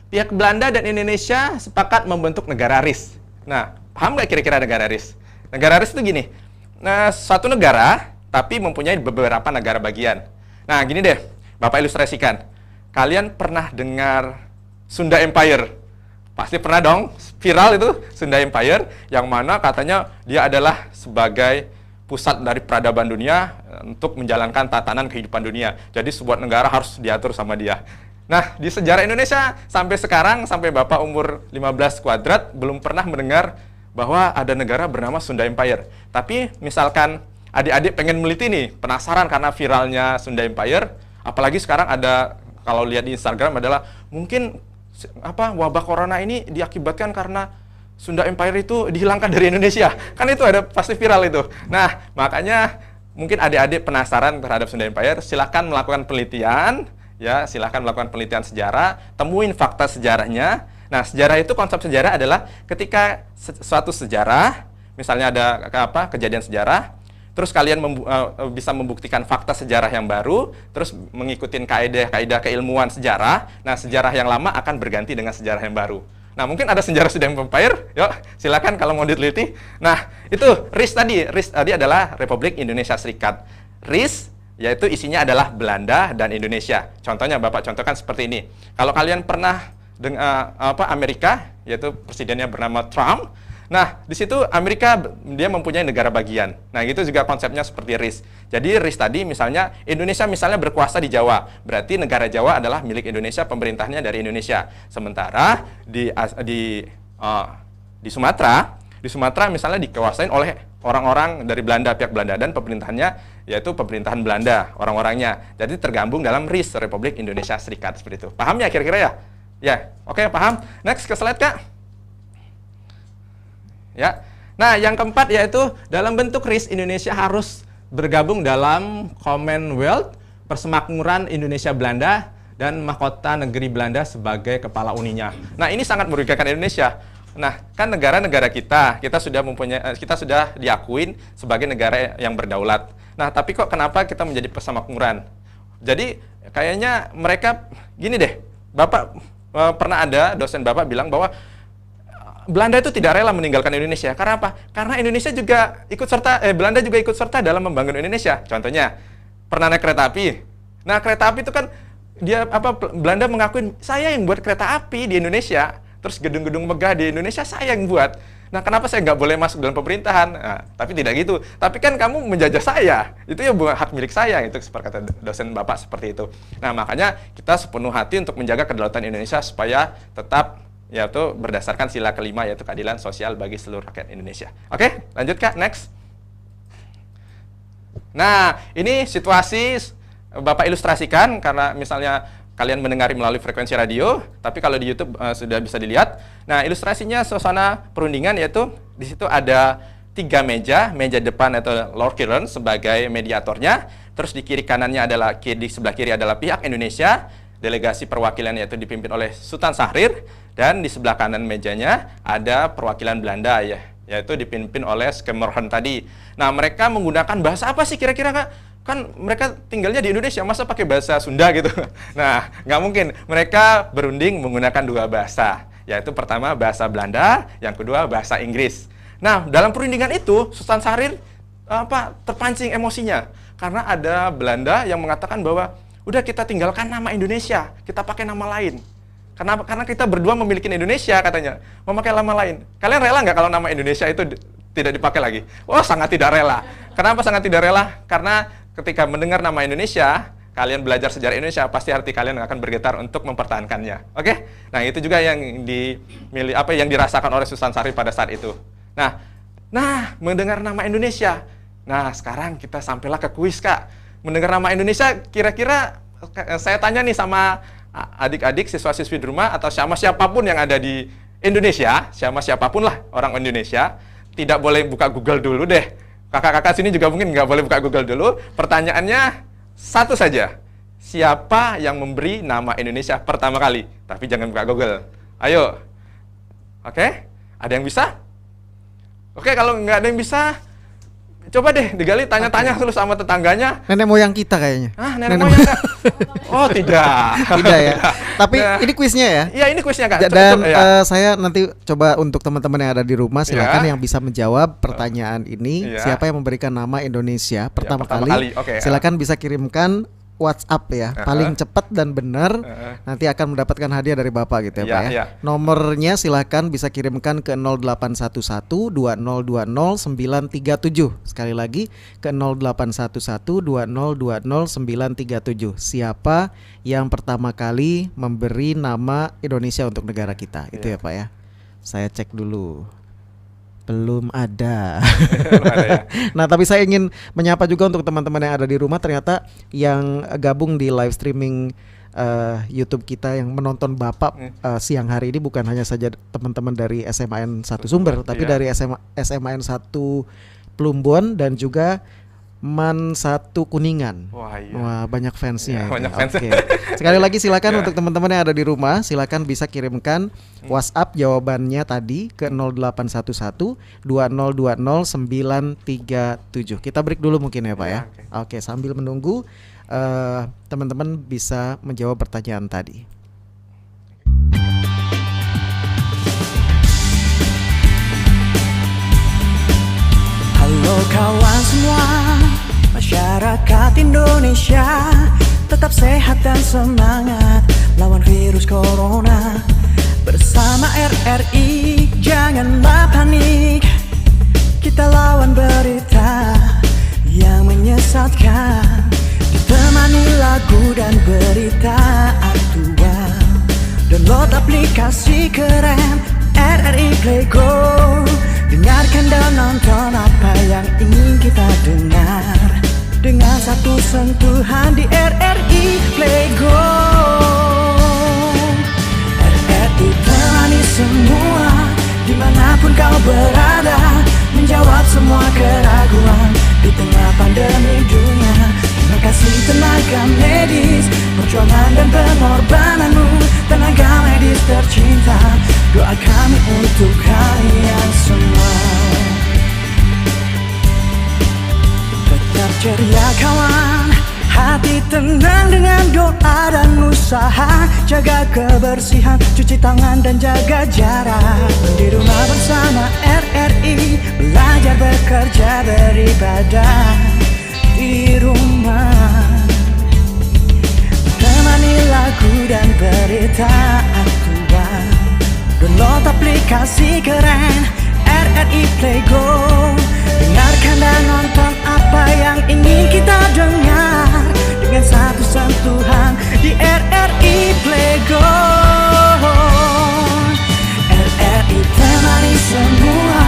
pihak Belanda dan Indonesia sepakat membentuk negara RIS. Nah, paham nggak kira-kira negara RIS? Negara RIS itu gini, nah, suatu negara, tapi mempunyai beberapa negara bagian. Nah, gini deh, Bapak ilustrasikan. Kalian pernah dengar Sunda Empire? Pasti pernah dong, viral itu Sunda Empire, yang mana katanya dia adalah sebagai pusat dari peradaban dunia untuk menjalankan tatanan kehidupan dunia. Jadi sebuah negara harus diatur sama dia. Nah, di sejarah Indonesia sampai sekarang, sampai Bapak umur 15 kuadrat, belum pernah mendengar bahwa ada negara bernama Sunda Empire. Tapi misalkan adik-adik pengen meliti nih, penasaran karena viralnya Sunda Empire, apalagi sekarang ada, kalau lihat di Instagram adalah mungkin wabah corona ini diakibatkan karena Sunda Empire itu dihilangkan dari Indonesia. Kan itu ada pasti viral itu. Nah, makanya mungkin adik-adik penasaran terhadap Sunda Empire, silahkan melakukan penelitian, ya, silahkan melakukan penelitian sejarah, temuin fakta sejarahnya. Nah, sejarah itu, konsep sejarah adalah ketika suatu sejarah, misalnya ada kejadian sejarah, terus kalian bisa membuktikan fakta sejarah yang baru, terus mengikuti kaidah-kaidah keilmuan sejarah. Nah, sejarah yang lama akan berganti dengan sejarah yang baru. Nah, mungkin ada sejarah Sunda Empire, yuk silakan kalau mau diteliti. Nah, itu RIS tadi adalah Republik Indonesia Serikat. RIS yaitu isinya adalah Belanda dan Indonesia. Contohnya Bapak contohkan seperti ini. Kalau kalian pernah dengar Amerika, yaitu presidennya bernama Trump. Nah, di situ Amerika dia mempunyai negara bagian. Nah, itu juga konsepnya seperti RIS. Jadi RIS tadi misalnya Indonesia misalnya berkuasa di Jawa, berarti negara Jawa adalah milik Indonesia, pemerintahnya dari Indonesia. Sementara di Sumatera misalnya dikuasain oleh orang-orang dari Belanda, pihak Belanda, dan pemerintahannya yaitu pemerintahan Belanda, orang-orangnya. Jadi tergabung dalam RIS, Republik Indonesia Serikat, seperti itu. Paham ya kira-kira ya? Ya, oke, paham. Next ke slide, Kak. Ya. Nah, yang keempat yaitu dalam bentuk RIS Indonesia harus bergabung dalam Commonwealth, Persemakmuran Indonesia Belanda, dan Mahkota Negeri Belanda sebagai kepala uninya. Nah, ini sangat merugikan Indonesia. Nah, kan negara-negara kita sudah diakuin sebagai negara yang berdaulat. Nah, tapi kok kenapa kita menjadi persemakmuran? Jadi kayaknya mereka gini deh, Bapak pernah ada dosen Bapak bilang bahwa Belanda itu tidak rela meninggalkan Indonesia. Karena apa? Karena Indonesia juga Belanda juga ikut serta dalam membangun Indonesia. Contohnya, pernah naik kereta api. Nah, kereta api itu kan Belanda mengakui saya yang buat kereta api di Indonesia. Terus gedung-gedung megah di Indonesia saya yang buat. Nah, kenapa saya nggak boleh masuk dalam pemerintahan? Nah, tapi tidak gitu. Tapi kan kamu menjajah saya. Itu ya bukan hak milik saya. Itu seperti kata dosen Bapak seperti itu. Nah, makanya kita sepenuh hati untuk menjaga kedaulatan Indonesia supaya tetap yaitu berdasarkan sila kelima, yaitu keadilan sosial bagi seluruh rakyat Indonesia. Oke, lanjut Kak, next. Nah, ini situasi Bapak ilustrasikan karena misalnya kalian mendengari melalui frekuensi radio, tapi kalau di YouTube sudah bisa dilihat. Nah, ilustrasinya suasana perundingan, yaitu di situ ada 3 meja depan atau Lord Kiron sebagai mediatornya, terus di kiri kanannya adalah, di sebelah kiri adalah pihak Indonesia, delegasi perwakilan yaitu dipimpin oleh Sultan Syahrir, dan di sebelah kanan mejanya ada perwakilan Belanda ya, yaitu dipimpin oleh Skemmerhorn tadi. Nah, mereka menggunakan bahasa apa sih kira-kira, Kak? Kan mereka tinggalnya di Indonesia, masa pakai bahasa Sunda gitu? Nah, nggak mungkin. Mereka berunding menggunakan 2 bahasa, yaitu pertama bahasa Belanda, yang kedua bahasa Inggris. Nah, dalam perundingan itu, Sultan Syahrir terpancing emosinya. Karena ada Belanda yang mengatakan bahwa, udah kita tinggalkan nama Indonesia, kita pakai nama lain. Karena kita berdua memiliki Indonesia, katanya, memakai nama lain. Kalian rela nggak kalau nama Indonesia itu tidak dipakai lagi? Oh, sangat tidak rela. Kenapa sangat tidak rela? Karena ketika mendengar nama Indonesia, kalian belajar sejarah Indonesia, pasti hati kalian akan bergetar untuk mempertahankannya. Oke? Nah, itu juga yang yang dirasakan oleh Sultan Syahrir pada saat itu. Nah, mendengar nama Indonesia. Nah, sekarang kita sampailah ke kuis, Kak. Mendengar nama Indonesia, kira-kira saya tanya nih sama adik-adik, siswa-siswi di rumah, atau sama siapapun yang ada di Indonesia, sama siapapun lah orang Indonesia, tidak boleh buka Google dulu deh. Kakak-kakak sini juga mungkin nggak boleh buka Google dulu. Pertanyaannya satu saja. Siapa yang memberi nama Indonesia pertama kali? Tapi jangan buka Google. Ayo. Oke? Ada yang bisa? Oke, kalau nggak ada yang bisa, coba deh digali, tanya-tanya terus sama tetangganya. Nenek moyang kita kayaknya. Nenek moyang, Kak. Oh, tidak. Tidak ya. Tapi ini kuisnya ya. Iya, ini kuisnya, Kak. Dan saya nanti coba untuk teman-teman yang ada di rumah, silakan yang bisa menjawab pertanyaan ini. Siapa yang memberikan nama Indonesia pertama kali? Okay. Silakan bisa kirimkan WhatsApp ya, paling cepat dan benar, nanti akan mendapatkan hadiah dari Bapak gitu ya, Pak ya. Nomornya silakan bisa kirimkan ke 0811 2020 937. Sekali lagi ke 0811 2020 937. Siapa yang pertama kali memberi nama Indonesia untuk negara kita? Itu ya, Pak ya. Saya cek dulu. Belum ada. Ya. Nah, tapi saya ingin menyapa juga untuk teman-teman yang ada di rumah, ternyata yang gabung di live streaming YouTube kita yang menonton Bapak siang hari ini bukan hanya saja teman-teman dari SMAN 1 Sumber, tapi dari SMAN 1 Plumbon dan juga MAN 1 Kuningan. Wah, banyak fansnya. Banyak fans. Oke. Sekali lagi silakan untuk teman-teman yang ada di rumah, silakan bisa kirimkan WhatsApp jawabannya tadi ke 0811 2020 937. Kita break dulu mungkin ya, Pak ya. Oke, sambil menunggu teman-teman bisa menjawab pertanyaan tadi. Halo kawan semua, masyarakat Indonesia, tetap sehat dan semangat lawan virus corona. Bersama RRI janganlah panik, kita lawan berita yang menyesatkan. Ditemani lagu dan berita aktual, download aplikasi keren RRI Play Go. Dengarkan dan nonton apa yang ingin kita dengar dengan satu sentuhan di RRI Play Go. RRI temani semua dimanapun kau berada, menjawab semua keraguan di tengah pandemi dunia. Terima kasih tenaga medis, perjuangan dan pengorbananmu, tenaga medis tercinta. Doa kami untuk kalian semua. Tetap ceria kawan, hati tenang dengan doa dan usaha. Jaga kebersihan, cuci tangan dan jaga jarak. Di rumah bersama RRI, belajar bekerja beribadah di rumah. Temani lagu dan berita aktual, download aplikasi keren RRI Play Go. Dengarkan dan nonton apa yang ingin kita dengar dengan satu sentuhan di RRI Play Go. RRI temani semua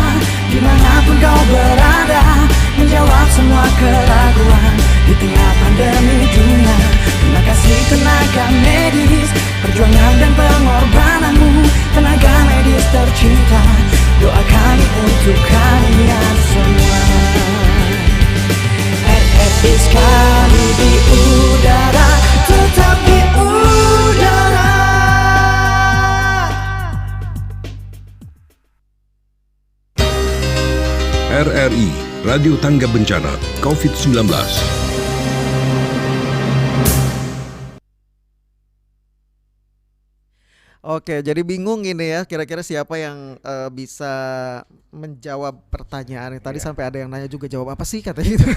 dimanapun kau berada, menjawab semua keraguan di tengah pandemi dunia. Terima kasih tenaga medis, perjuangan dan pengorbananmu, tenaga medis tercinta. Doa kami untuk kalian semua. Radio Tangga Bencana COVID-19. Oke, jadi bingung ini ya, kira-kira siapa yang bisa menjawab pertanyaan tadi. Sampai ada yang nanya juga, jawab apa sih katanya gitu.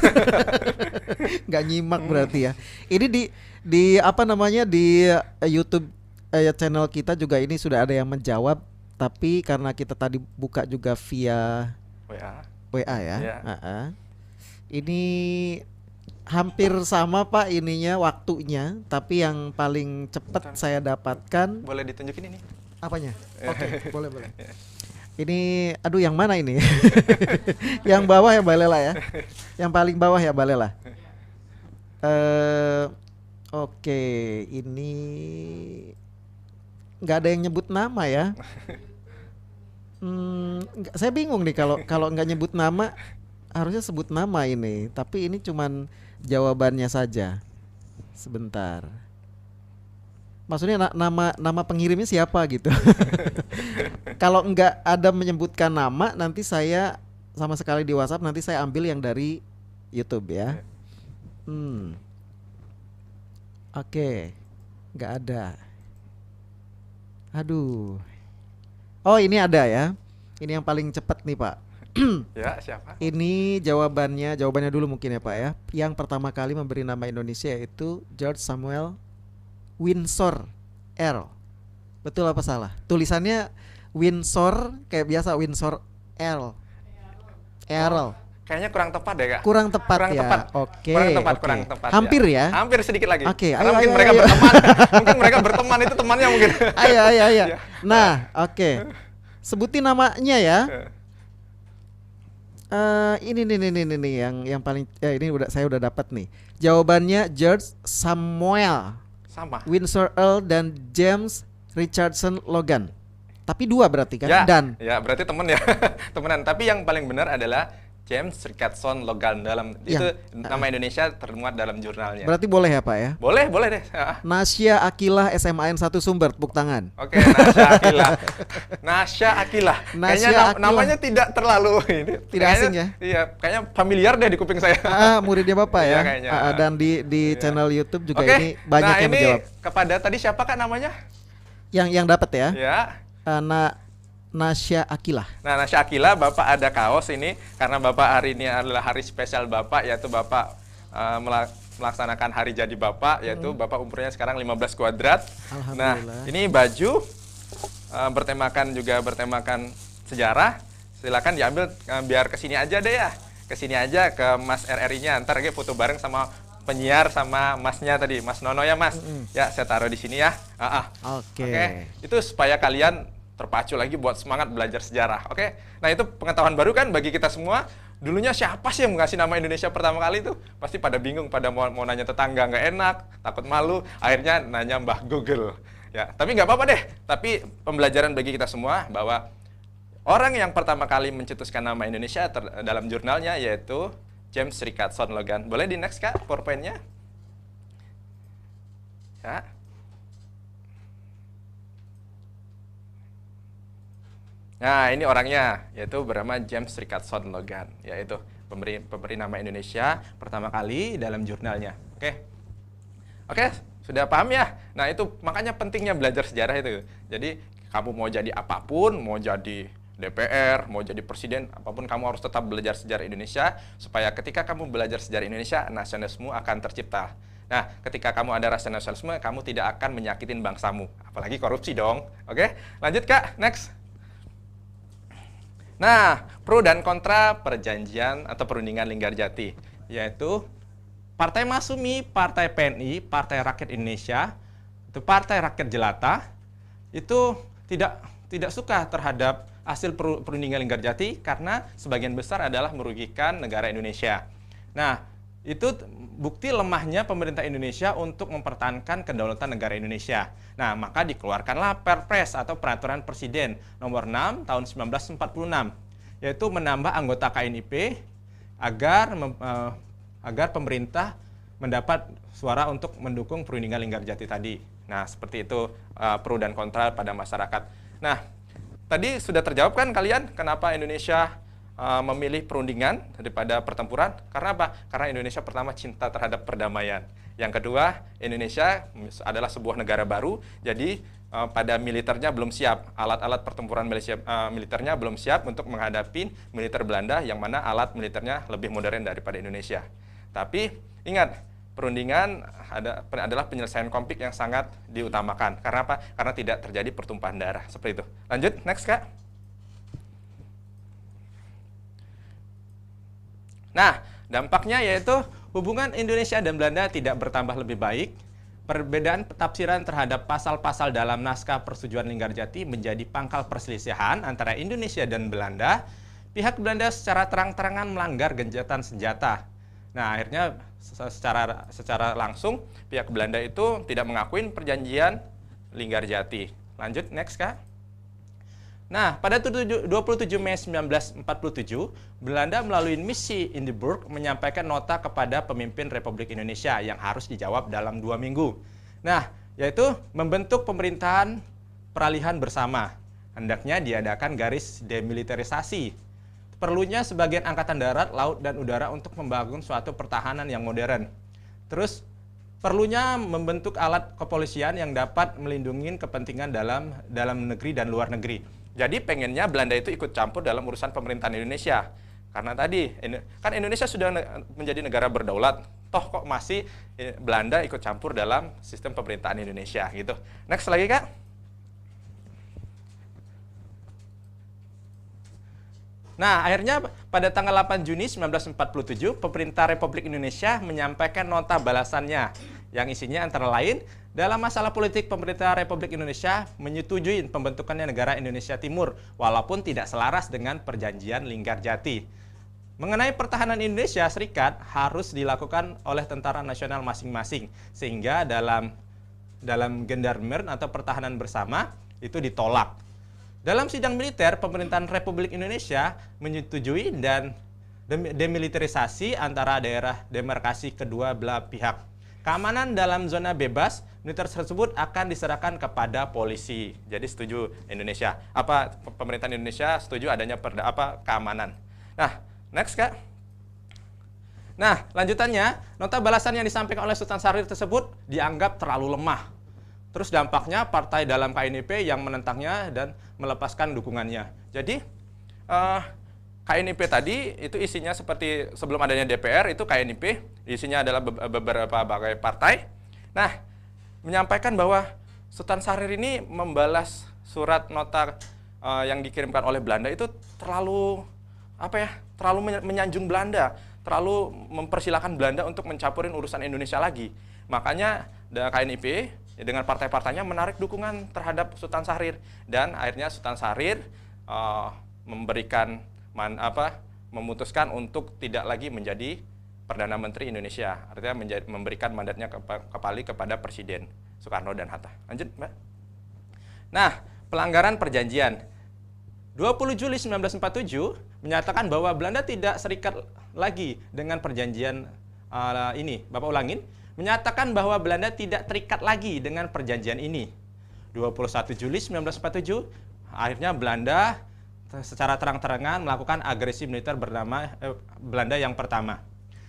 Nggak nyimak berarti ya. Ini di apa namanya di YouTube channel kita juga ini sudah ada yang menjawab, tapi karena kita tadi buka juga via WA ya. Ini hampir sama Pak ininya waktunya, tapi yang paling cepat saya dapatkan. Boleh ditunjukin ini? Apanya? Oke, boleh. Ini, aduh yang mana ini? Yang bawah ya Mbak Lela ya? Yang paling bawah ya Mbak Lela? Oke, ini nggak ada yang nyebut nama ya? Saya bingung nih kalau nggak nyebut nama, harusnya sebut nama ini, tapi ini cuman jawabannya saja. Sebentar. Maksudnya nama pengirimnya siapa gitu. Kalau nggak ada menyebutkan nama, nanti saya sama sekali di WhatsApp nanti saya ambil yang dari YouTube ya. Oke. Nggak ada. Aduh. Oh, ini ada ya. Ini yang paling cepat nih Pak. Ya, siapa? Ini jawabannya dulu mungkin ya Pak ya. Yang pertama kali memberi nama Indonesia yaitu George Samuel Windsor Earl. Betul apa salah? Tulisannya Windsor kayak biasa, Windsor Earl. Kayaknya kurang tepat deh Kak. Kurang tepat ya. Oke. Kurang tepat. Hampir ya. Hampir sedikit lagi. Oke, Karena ayo, mungkin ayo, mereka ayo. berteman. Mungkin mereka berteman itu temannya mungkin. Ayo. Nah, oke. Sebutin namanya ya. Ini nih yang paling ini saya udah dapat nih. Jawabannya George Samuel Sama. Windsor Earl dan James Richardson Logan. Tapi dua berarti kan? Ya berarti temen ya. Temenan. Tapi yang paling benar adalah James Richardson Logan. Itu nama Indonesia termuat dalam jurnalnya. Berarti boleh ya Pak ya? Boleh deh. Nasya Akilah SMAN 1 Sumber, tepuk tangan. Oke, Nasya Akilah. Kayaknya namanya tidak terlalu ini. Tidak asing ya? Iya, kayaknya familiar deh di kuping saya. Muridnya Bapak ya? Iya, kayaknya. Dan di channel YouTube juga Oke, ini banyak yang menjawab. Kepada tadi siapa Kak namanya? Yang dapat ya? Ya. Nasya Akilah. Nah, Nasya Akilah, Bapak ada kaos ini karena Bapak hari ini adalah hari spesial Bapak, yaitu Bapak melaksanakan hari jadi Bapak, yaitu Bapak umurnya sekarang 15 kuadrat. Nah, ini baju bertemakan sejarah. Silakan diambil, biar kesini aja deh ya. Kesini aja ke Mas RRI-nya, ntar lagi foto bareng sama penyiar sama Masnya tadi, Mas Nono ya Mas. Ya, saya taruh di sini ya. Oke. Itu supaya kalian terpacu lagi buat semangat belajar sejarah. Oke. Nah, itu pengetahuan baru kan bagi kita semua. Dulunya siapa sih yang ngasih nama Indonesia pertama kali itu? Pasti pada bingung, pada mau nanya tetangga nggak enak, takut malu, akhirnya nanya Mbah Google. Ya, tapi nggak apa-apa deh. Tapi pembelajaran bagi kita semua bahwa orang yang pertama kali mencetuskan nama Indonesia dalam jurnalnya yaitu James Richardson Logan. Boleh di next Kak, PowerPoint-nya? Ya. Nah, ini orangnya, yaitu bernama James Richardson Logan, yaitu pemberi nama Indonesia pertama kali dalam jurnalnya. Oke, sudah paham ya? Nah, itu makanya pentingnya belajar sejarah itu. Jadi, kamu mau jadi apapun, mau jadi DPR, mau jadi presiden, apapun kamu harus tetap belajar sejarah Indonesia, supaya ketika kamu belajar sejarah Indonesia, nasionalisme akan tercipta. Nah, ketika kamu ada rasa nasionalisme, kamu tidak akan menyakitin bangsamu, apalagi korupsi dong. Oke, lanjut Kak, next. Nah, pro dan kontra perjanjian atau perundingan Linggarjati, yaitu Partai Masyumi, Partai PNI, Partai Rakyat Indonesia, itu Partai Rakyat Jelata, itu tidak suka terhadap hasil perundingan Linggarjati karena sebagian besar adalah merugikan negara Indonesia. Nah, itu bukti lemahnya pemerintah Indonesia untuk mempertahankan kedaulatan negara Indonesia. Nah, maka dikeluarkanlah Perpres atau Peraturan Presiden nomor 6 tahun 1946, yaitu menambah anggota KNIP agar pemerintah mendapat suara untuk mendukung perundingan Linggarjati tadi. Nah, seperti itu pro dan kontra pada masyarakat. Nah, tadi sudah terjawab kan kalian kenapa Indonesia memilih perundingan daripada pertempuran. Karena apa? Karena Indonesia pertama cinta terhadap perdamaian. Yang kedua, Indonesia adalah sebuah negara baru, jadi pada militernya belum siap. Alat-alat pertempuran militernya belum siap untuk menghadapi militer Belanda yang mana alat militernya lebih modern daripada Indonesia. Tapi ingat, perundingan adalah penyelesaian konflik yang sangat diutamakan. Karena apa? Karena tidak terjadi pertumpahan darah. Seperti itu. Lanjut, next Kak. Nah, dampaknya yaitu hubungan Indonesia dan Belanda tidak bertambah lebih baik. Perbedaan tafsiran terhadap pasal-pasal dalam naskah persetujuan Linggarjati menjadi pangkal perselisihan antara Indonesia dan Belanda. Pihak Belanda secara terang-terangan melanggar gencatan senjata. Nah, akhirnya secara langsung pihak Belanda itu tidak mengakui perjanjian Linggarjati. Lanjut, next Kak. Nah, pada 27 Mei 1947, Belanda melalui misi Hindenburg menyampaikan nota kepada pemimpin Republik Indonesia yang harus dijawab dalam 2 minggu. Nah, yaitu membentuk pemerintahan peralihan bersama. Hendaknya diadakan garis demilitarisasi. Perlunya sebagian angkatan darat, laut, dan udara untuk membangun suatu pertahanan yang modern. Terus, perlunya membentuk alat kepolisian yang dapat melindungi kepentingan dalam negeri dan luar negeri. Jadi pengennya Belanda itu ikut campur dalam urusan pemerintahan Indonesia. Karena tadi, kan Indonesia sudah menjadi negara berdaulat, toh kok masih Belanda ikut campur dalam sistem pemerintahan Indonesia gitu. Next lagi Kak. Nah, akhirnya pada tanggal 8 Juni 1947, pemerintah Republik Indonesia menyampaikan nota balasannya yang isinya antara lain, dalam masalah politik pemerintah Republik Indonesia menyetujui pembentukannya negara Indonesia Timur, walaupun tidak selaras dengan perjanjian Linggarjati. Mengenai pertahanan Indonesia Serikat harus dilakukan oleh tentara nasional masing-masing, sehingga dalam Gendarmer atau pertahanan bersama itu ditolak. Dalam sidang militer, pemerintahan Republik Indonesia menyetujui dan demilitarisasi antara daerah demarkasi kedua belah pihak. Keamanan dalam zona bebas militer tersebut akan diserahkan kepada polisi. Jadi setuju Indonesia. Pemerintahan Indonesia setuju adanya keamanan. Nah, next Kak. Nah, lanjutannya, nota balasan yang disampaikan oleh Sultan Syahrir tersebut dianggap terlalu lemah. Terus dampaknya partai dalam KNIP yang menentangnya dan melepaskan dukungannya. Jadi KNIP tadi itu isinya seperti sebelum adanya DPR, itu KNIP isinya adalah beberapa partai. Nah, menyampaikan bahwa Sultan Syahrir ini membalas surat nota yang dikirimkan oleh Belanda itu terlalu menyanjung Belanda, terlalu mempersilahkan Belanda untuk mencampurin urusan Indonesia lagi. Makanya KNIP dengan partai-partainya menarik dukungan terhadap Sultan Syahrir, dan akhirnya Sultan Syahrir memutuskan untuk tidak lagi menjadi Perdana Menteri Indonesia, artinya memberikan mandatnya kembali kepada Presiden Soekarno dan Hatta. Lanjut, Mbak. Nah, pelanggaran perjanjian. 20 Juli 1947 menyatakan bahwa Belanda tidak serikat lagi dengan perjanjian ini. Bapak ulangin, menyatakan bahwa Belanda tidak terikat lagi dengan perjanjian ini. 21 Juli 1947, akhirnya Belanda secara terang-terangan melakukan agresi militer bernama Belanda yang pertama.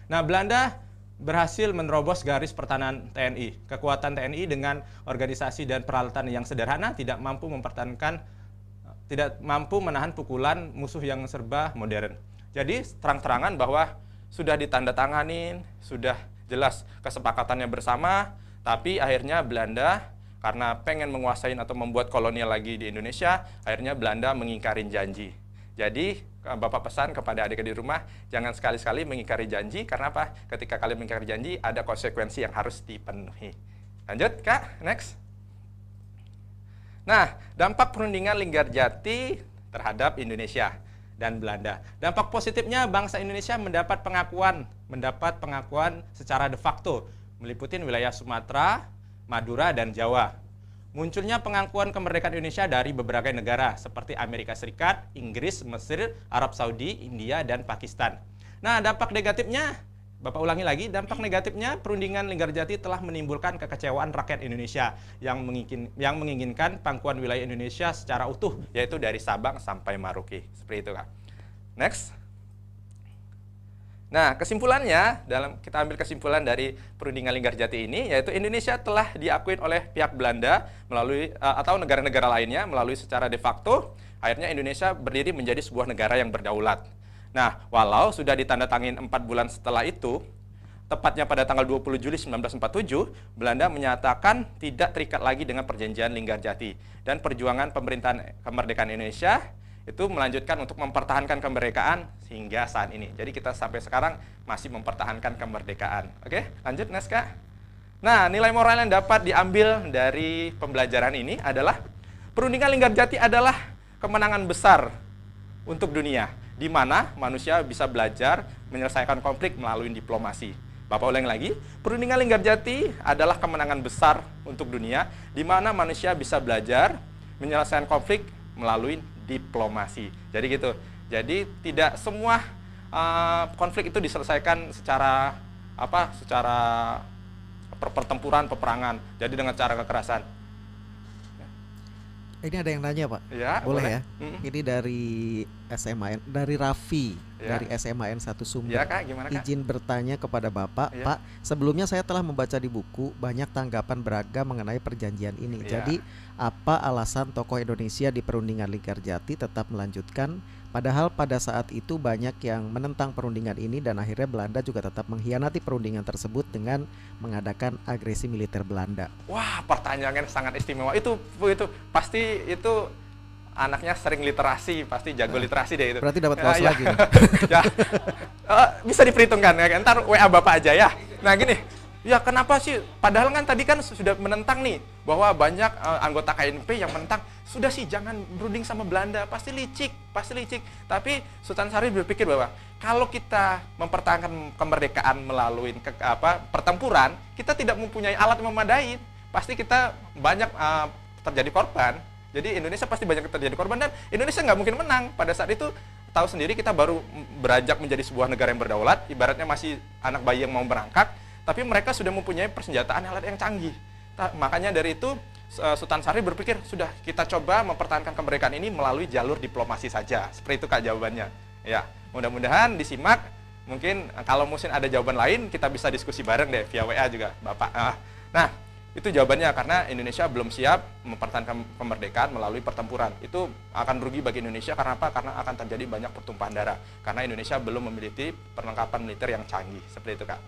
Nah, Belanda berhasil menerobos garis pertahanan TNI. Kekuatan TNI dengan organisasi dan peralatan yang sederhana tidak mampu menahan pukulan musuh yang serba modern. Jadi terang-terangan bahwa sudah ditandatanganin, sudah jelas kesepakatannya bersama, tapi akhirnya Belanda karena pengen menguasai atau membuat kolonial lagi di Indonesia, akhirnya Belanda mengingkari janji. Jadi Bapak pesan kepada adik-adik di rumah, jangan sekali-sekali mengingkari janji, karena apa? Ketika kalian mengingkari janji, ada konsekuensi yang harus dipenuhi. Lanjut, Kak, next. Nah, dampak perundingan Linggarjati terhadap Indonesia dan Belanda. Dampak positifnya, bangsa Indonesia mendapat pengakuan secara de facto, meliputi wilayah Sumatera, Madura, dan Jawa. Munculnya pengakuan kemerdekaan Indonesia dari beberapa negara seperti Amerika Serikat, Inggris, Mesir, Arab Saudi, India, dan Pakistan. Nah, dampak negatifnya, Bapak ulangi lagi, dampak negatifnya perundingan Linggarjati telah menimbulkan kekecewaan rakyat Indonesia yang menginginkan pangkuan wilayah Indonesia secara utuh, yaitu dari Sabang sampai Maroke. Seperti itu, Kak. Next. Nah, kesimpulannya, kita ambil kesimpulan dari perundingan Linggarjati ini, yaitu Indonesia telah diakui oleh pihak Belanda melalui atau negara-negara lainnya melalui secara de facto, akhirnya Indonesia berdiri menjadi sebuah negara yang berdaulat. Nah, walau sudah ditandatangani 4 bulan setelah itu, tepatnya pada tanggal 20 Juli 1947, Belanda menyatakan tidak terikat lagi dengan perjanjian Linggarjati, dan perjuangan pemerintahan kemerdekaan Indonesia itu melanjutkan untuk mempertahankan kemerdekaan hingga saat ini. Jadi kita sampai sekarang masih mempertahankan kemerdekaan. Oke, lanjut next Kak. Nah, nilai moral yang dapat diambil dari pembelajaran ini adalah perundingan Linggarjati adalah kemenangan besar untuk dunia, di mana manusia bisa belajar menyelesaikan konflik melalui diplomasi. Bapak ulangi lagi, perundingan Linggarjati adalah kemenangan besar untuk dunia, di mana manusia bisa belajar menyelesaikan konflik melalui diplomasi. Jadi gitu. Jadi tidak semua konflik itu diselesaikan secara pertempuran, peperangan. Jadi dengan cara kekerasan. Ini ada yang nanya Pak. Ya, boleh ya? Ini dari SMAN, dari Raffi, ya. dari SMAN 1 Sumber. Ya Kak, gimana Kak? Izin bertanya kepada Bapak, ya. Pak, sebelumnya saya telah membaca di buku banyak tanggapan beragam mengenai perjanjian ini. Ya. Jadi apa alasan tokoh Indonesia di perundingan Linggarjati tetap melanjutkan, padahal pada saat itu banyak yang menentang perundingan ini dan akhirnya Belanda juga tetap mengkhianati perundingan tersebut dengan mengadakan agresi militer Belanda. Wah, pertanyaan sangat istimewa. Itu pasti itu anaknya sering literasi, pasti jago literasi deh itu. Berarti dapat kelas lagi. Ya. Bisa diperhitungkan ya. Ntar WA Bapak aja ya. Nah gini, ya kenapa sih? Padahal kan tadi kan sudah menentang nih bahwa banyak anggota KNP yang menentang. Sudah sih jangan berunding sama Belanda, pasti licik. Tapi Sultan Syarif berpikir bahwa kalau kita mempertahankan kemerdekaan melalui pertempuran, kita tidak mempunyai alat yang memadai. Pasti kita banyak terjadi korban. Jadi Indonesia pasti banyak terjadi korban dan Indonesia nggak mungkin menang. Pada saat itu tahu sendiri kita baru beranjak menjadi sebuah negara yang berdaulat, ibaratnya masih anak bayi yang mau berangkat, tapi mereka sudah mempunyai persenjataan alat yang canggih. Makanya dari itu Sultan Syarif berpikir, sudah kita coba mempertahankan kemerdekaan ini melalui jalur diplomasi saja. Seperti itu Kak jawabannya. Ya, mudah-mudahan disimak. Mungkin kalau mungkin ada jawaban lain, kita bisa diskusi bareng deh via WA juga, Bapak. Nah, itu jawabannya karena Indonesia belum siap mempertahankan kemerdekaan melalui pertempuran. Itu akan rugi bagi Indonesia karena apa? Karena akan terjadi banyak pertumpahan darah. Karena Indonesia belum memiliki perlengkapan militer yang canggih. Seperti itu Kak.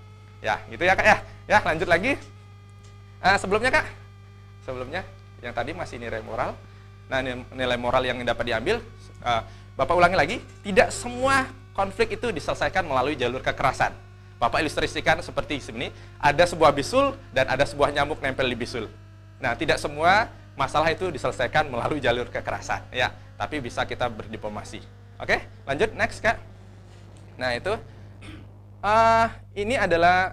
Ya, gitu ya Kak ya. Ya, lanjut lagi. Sebelumnya Kak. Sebelumnya yang tadi masih nilai moral. Nah, nilai moral yang dapat diambil, Bapak ulangi lagi, tidak semua konflik itu diselesaikan melalui jalur kekerasan. Bapak ilustrasikan seperti ini, ada sebuah bisul dan ada sebuah nyamuk nempel di bisul. Nah, tidak semua masalah itu diselesaikan melalui jalur kekerasan, ya, tapi bisa kita berdiplomasi. Oke, lanjut next Kak. Nah, itu ini adalah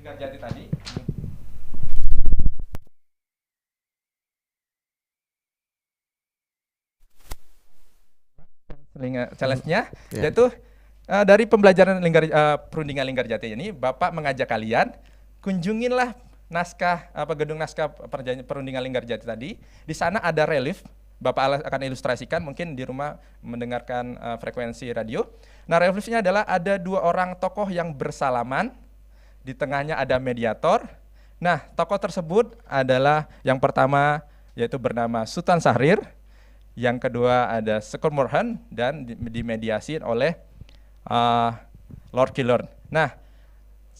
Linggarjati tadi. Challenge-nya yaitu dari pembelajaran perundingan Linggarjati ini, Bapak mengajak kalian kunjunginlah gedung naskah perundingan Linggarjati tadi. Di sana ada relief. Bapak akan ilustrasikan, mungkin di rumah mendengarkan frekuensi radio. Nah, reliefnya adalah ada 2 orang tokoh yang bersalaman, di tengahnya ada mediator. Nah, tokoh tersebut adalah yang pertama yaitu bernama Sultan Syahrir, yang kedua ada Syekh dan dimediasi oleh Lord Killorn. Nah,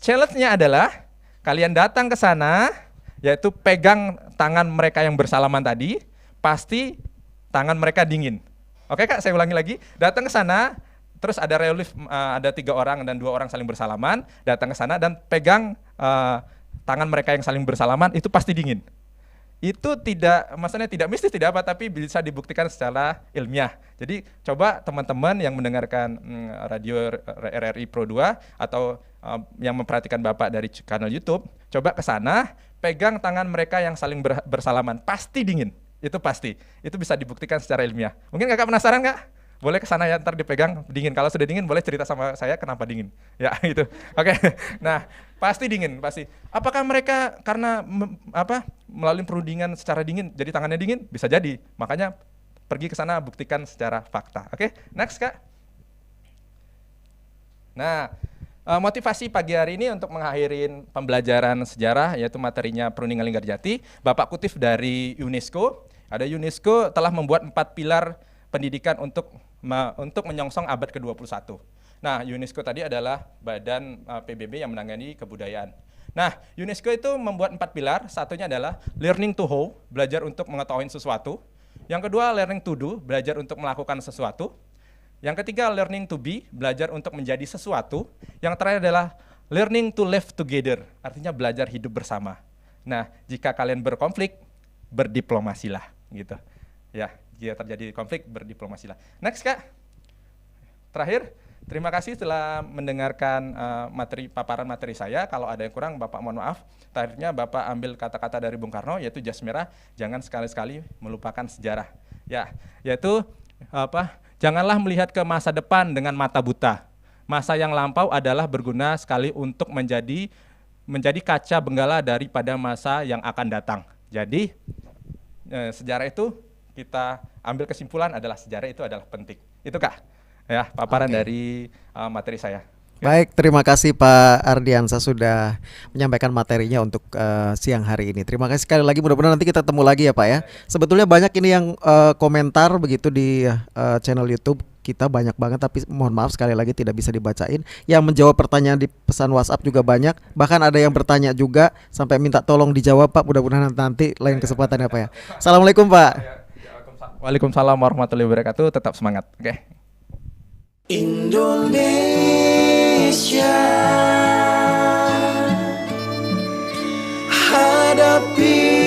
challenge-nya adalah kalian datang ke sana, yaitu pegang tangan mereka yang bersalaman tadi, pasti tangan mereka dingin. Oke Kak, saya ulangi lagi. Datang ke sana, terus ada relief, ada 3 orang dan 2 orang saling bersalaman. Datang ke sana dan pegang tangan mereka yang saling bersalaman, itu pasti dingin. Itu maksudnya tidak mistis, tidak apa, tapi bisa dibuktikan secara ilmiah. Jadi coba teman-teman yang mendengarkan radio RRI Pro 2 atau yang memperhatikan Bapak dari kanal YouTube, coba ke sana, pegang tangan mereka yang saling bersalaman, pasti dingin. Itu pasti. Itu bisa dibuktikan secara ilmiah. Mungkin Kakak penasaran nggak? Boleh ke sana ya, ntar dipegang dingin. Kalau sudah dingin boleh cerita sama saya kenapa dingin. Ya gitu. Oke. Nah, pasti dingin, pasti. Apakah mereka karena melalui perundingan secara dingin jadi tangannya dingin? Bisa jadi. Makanya pergi ke sana buktikan secara fakta. Oke. Next Kak. Nah, motivasi pagi hari ini untuk mengakhiri pembelajaran sejarah yaitu materinya perundingan Linggarjati, Bapak kutip dari UNESCO. Ada UNESCO telah membuat 4 pilar pendidikan untuk menyongsong abad ke-21. Nah, UNESCO tadi adalah badan PBB yang menangani kebudayaan. Nah, UNESCO itu membuat 4 pilar. Satunya adalah learning to how, belajar untuk mengetahui sesuatu. Yang kedua, learning to do, belajar untuk melakukan sesuatu. Yang ketiga, learning to be, belajar untuk menjadi sesuatu. Yang terakhir adalah learning to live together, artinya belajar hidup bersama. Nah, jika kalian berkonflik, berdiplomasilah, gitu. Ya, jika terjadi konflik, berdiplomasilah. Next Kak. Terakhir, terima kasih telah mendengarkan paparan materi saya. Kalau ada yang kurang, Bapak mohon maaf. Terakhirnya Bapak ambil kata-kata dari Bung Karno, yaitu jas merah, jangan sekali-sekali melupakan sejarah. Ya, yaitu janganlah melihat ke masa depan dengan mata buta. Masa yang lampau adalah berguna sekali untuk menjadi kaca benggala daripada masa yang akan datang. Jadi sejarah itu kita ambil kesimpulan adalah sejarah itu adalah penting. Itu Kak, ya paparan dari materi saya. Baik, terima kasih Pak Ardiansa sudah menyampaikan materinya untuk siang hari ini. Terima kasih sekali lagi, mudah-mudahan nanti kita ketemu lagi ya Pak ya. Sebetulnya banyak ini yang komentar begitu di channel YouTube kita banyak banget, tapi mohon maaf sekali lagi tidak bisa dibacain. Yang menjawab pertanyaan di pesan WhatsApp juga banyak. Bahkan ada yang bertanya juga sampai minta tolong dijawab Pak. Mudah-mudahan nanti lain kesempatan ya Pak ya. Assalamualaikum Pak. Waalaikumsalam warahmatullahi wabarakatuh. Tetap semangat. Oke. Indonesia, hadapilah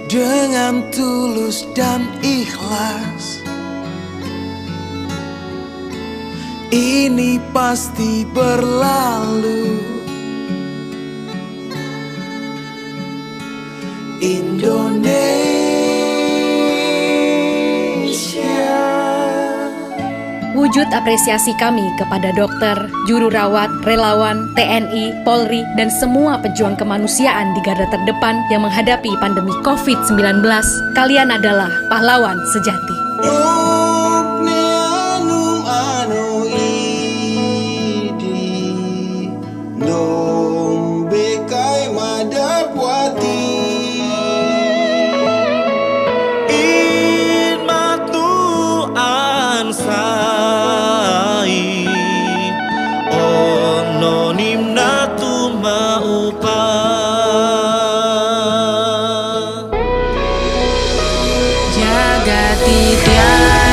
dengan tulus dan ikhlas. Ini pasti berlalu. Wujud apresiasi kami kepada dokter, juru rawat, relawan, TNI, Polri, dan semua pejuang kemanusiaan di garda terdepan yang menghadapi pandemi COVID-19. Kalian adalah pahlawan sejati. Jaga tidak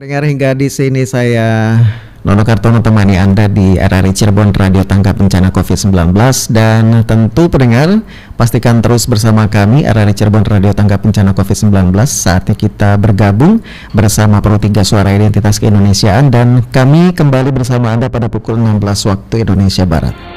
Pendengar, hingga di sini saya Nono Kartono temani Anda di RRI Cirebon Radio Tanggap Bencana COVID-19, dan tentu pendengar pastikan terus bersama kami RRI Cirebon Radio Tanggap Bencana COVID-19. Saatnya kita bergabung bersama Pro 3 Suara Identitas Keindonesiaan, dan kami kembali bersama Anda pada pukul 16 waktu Indonesia Barat.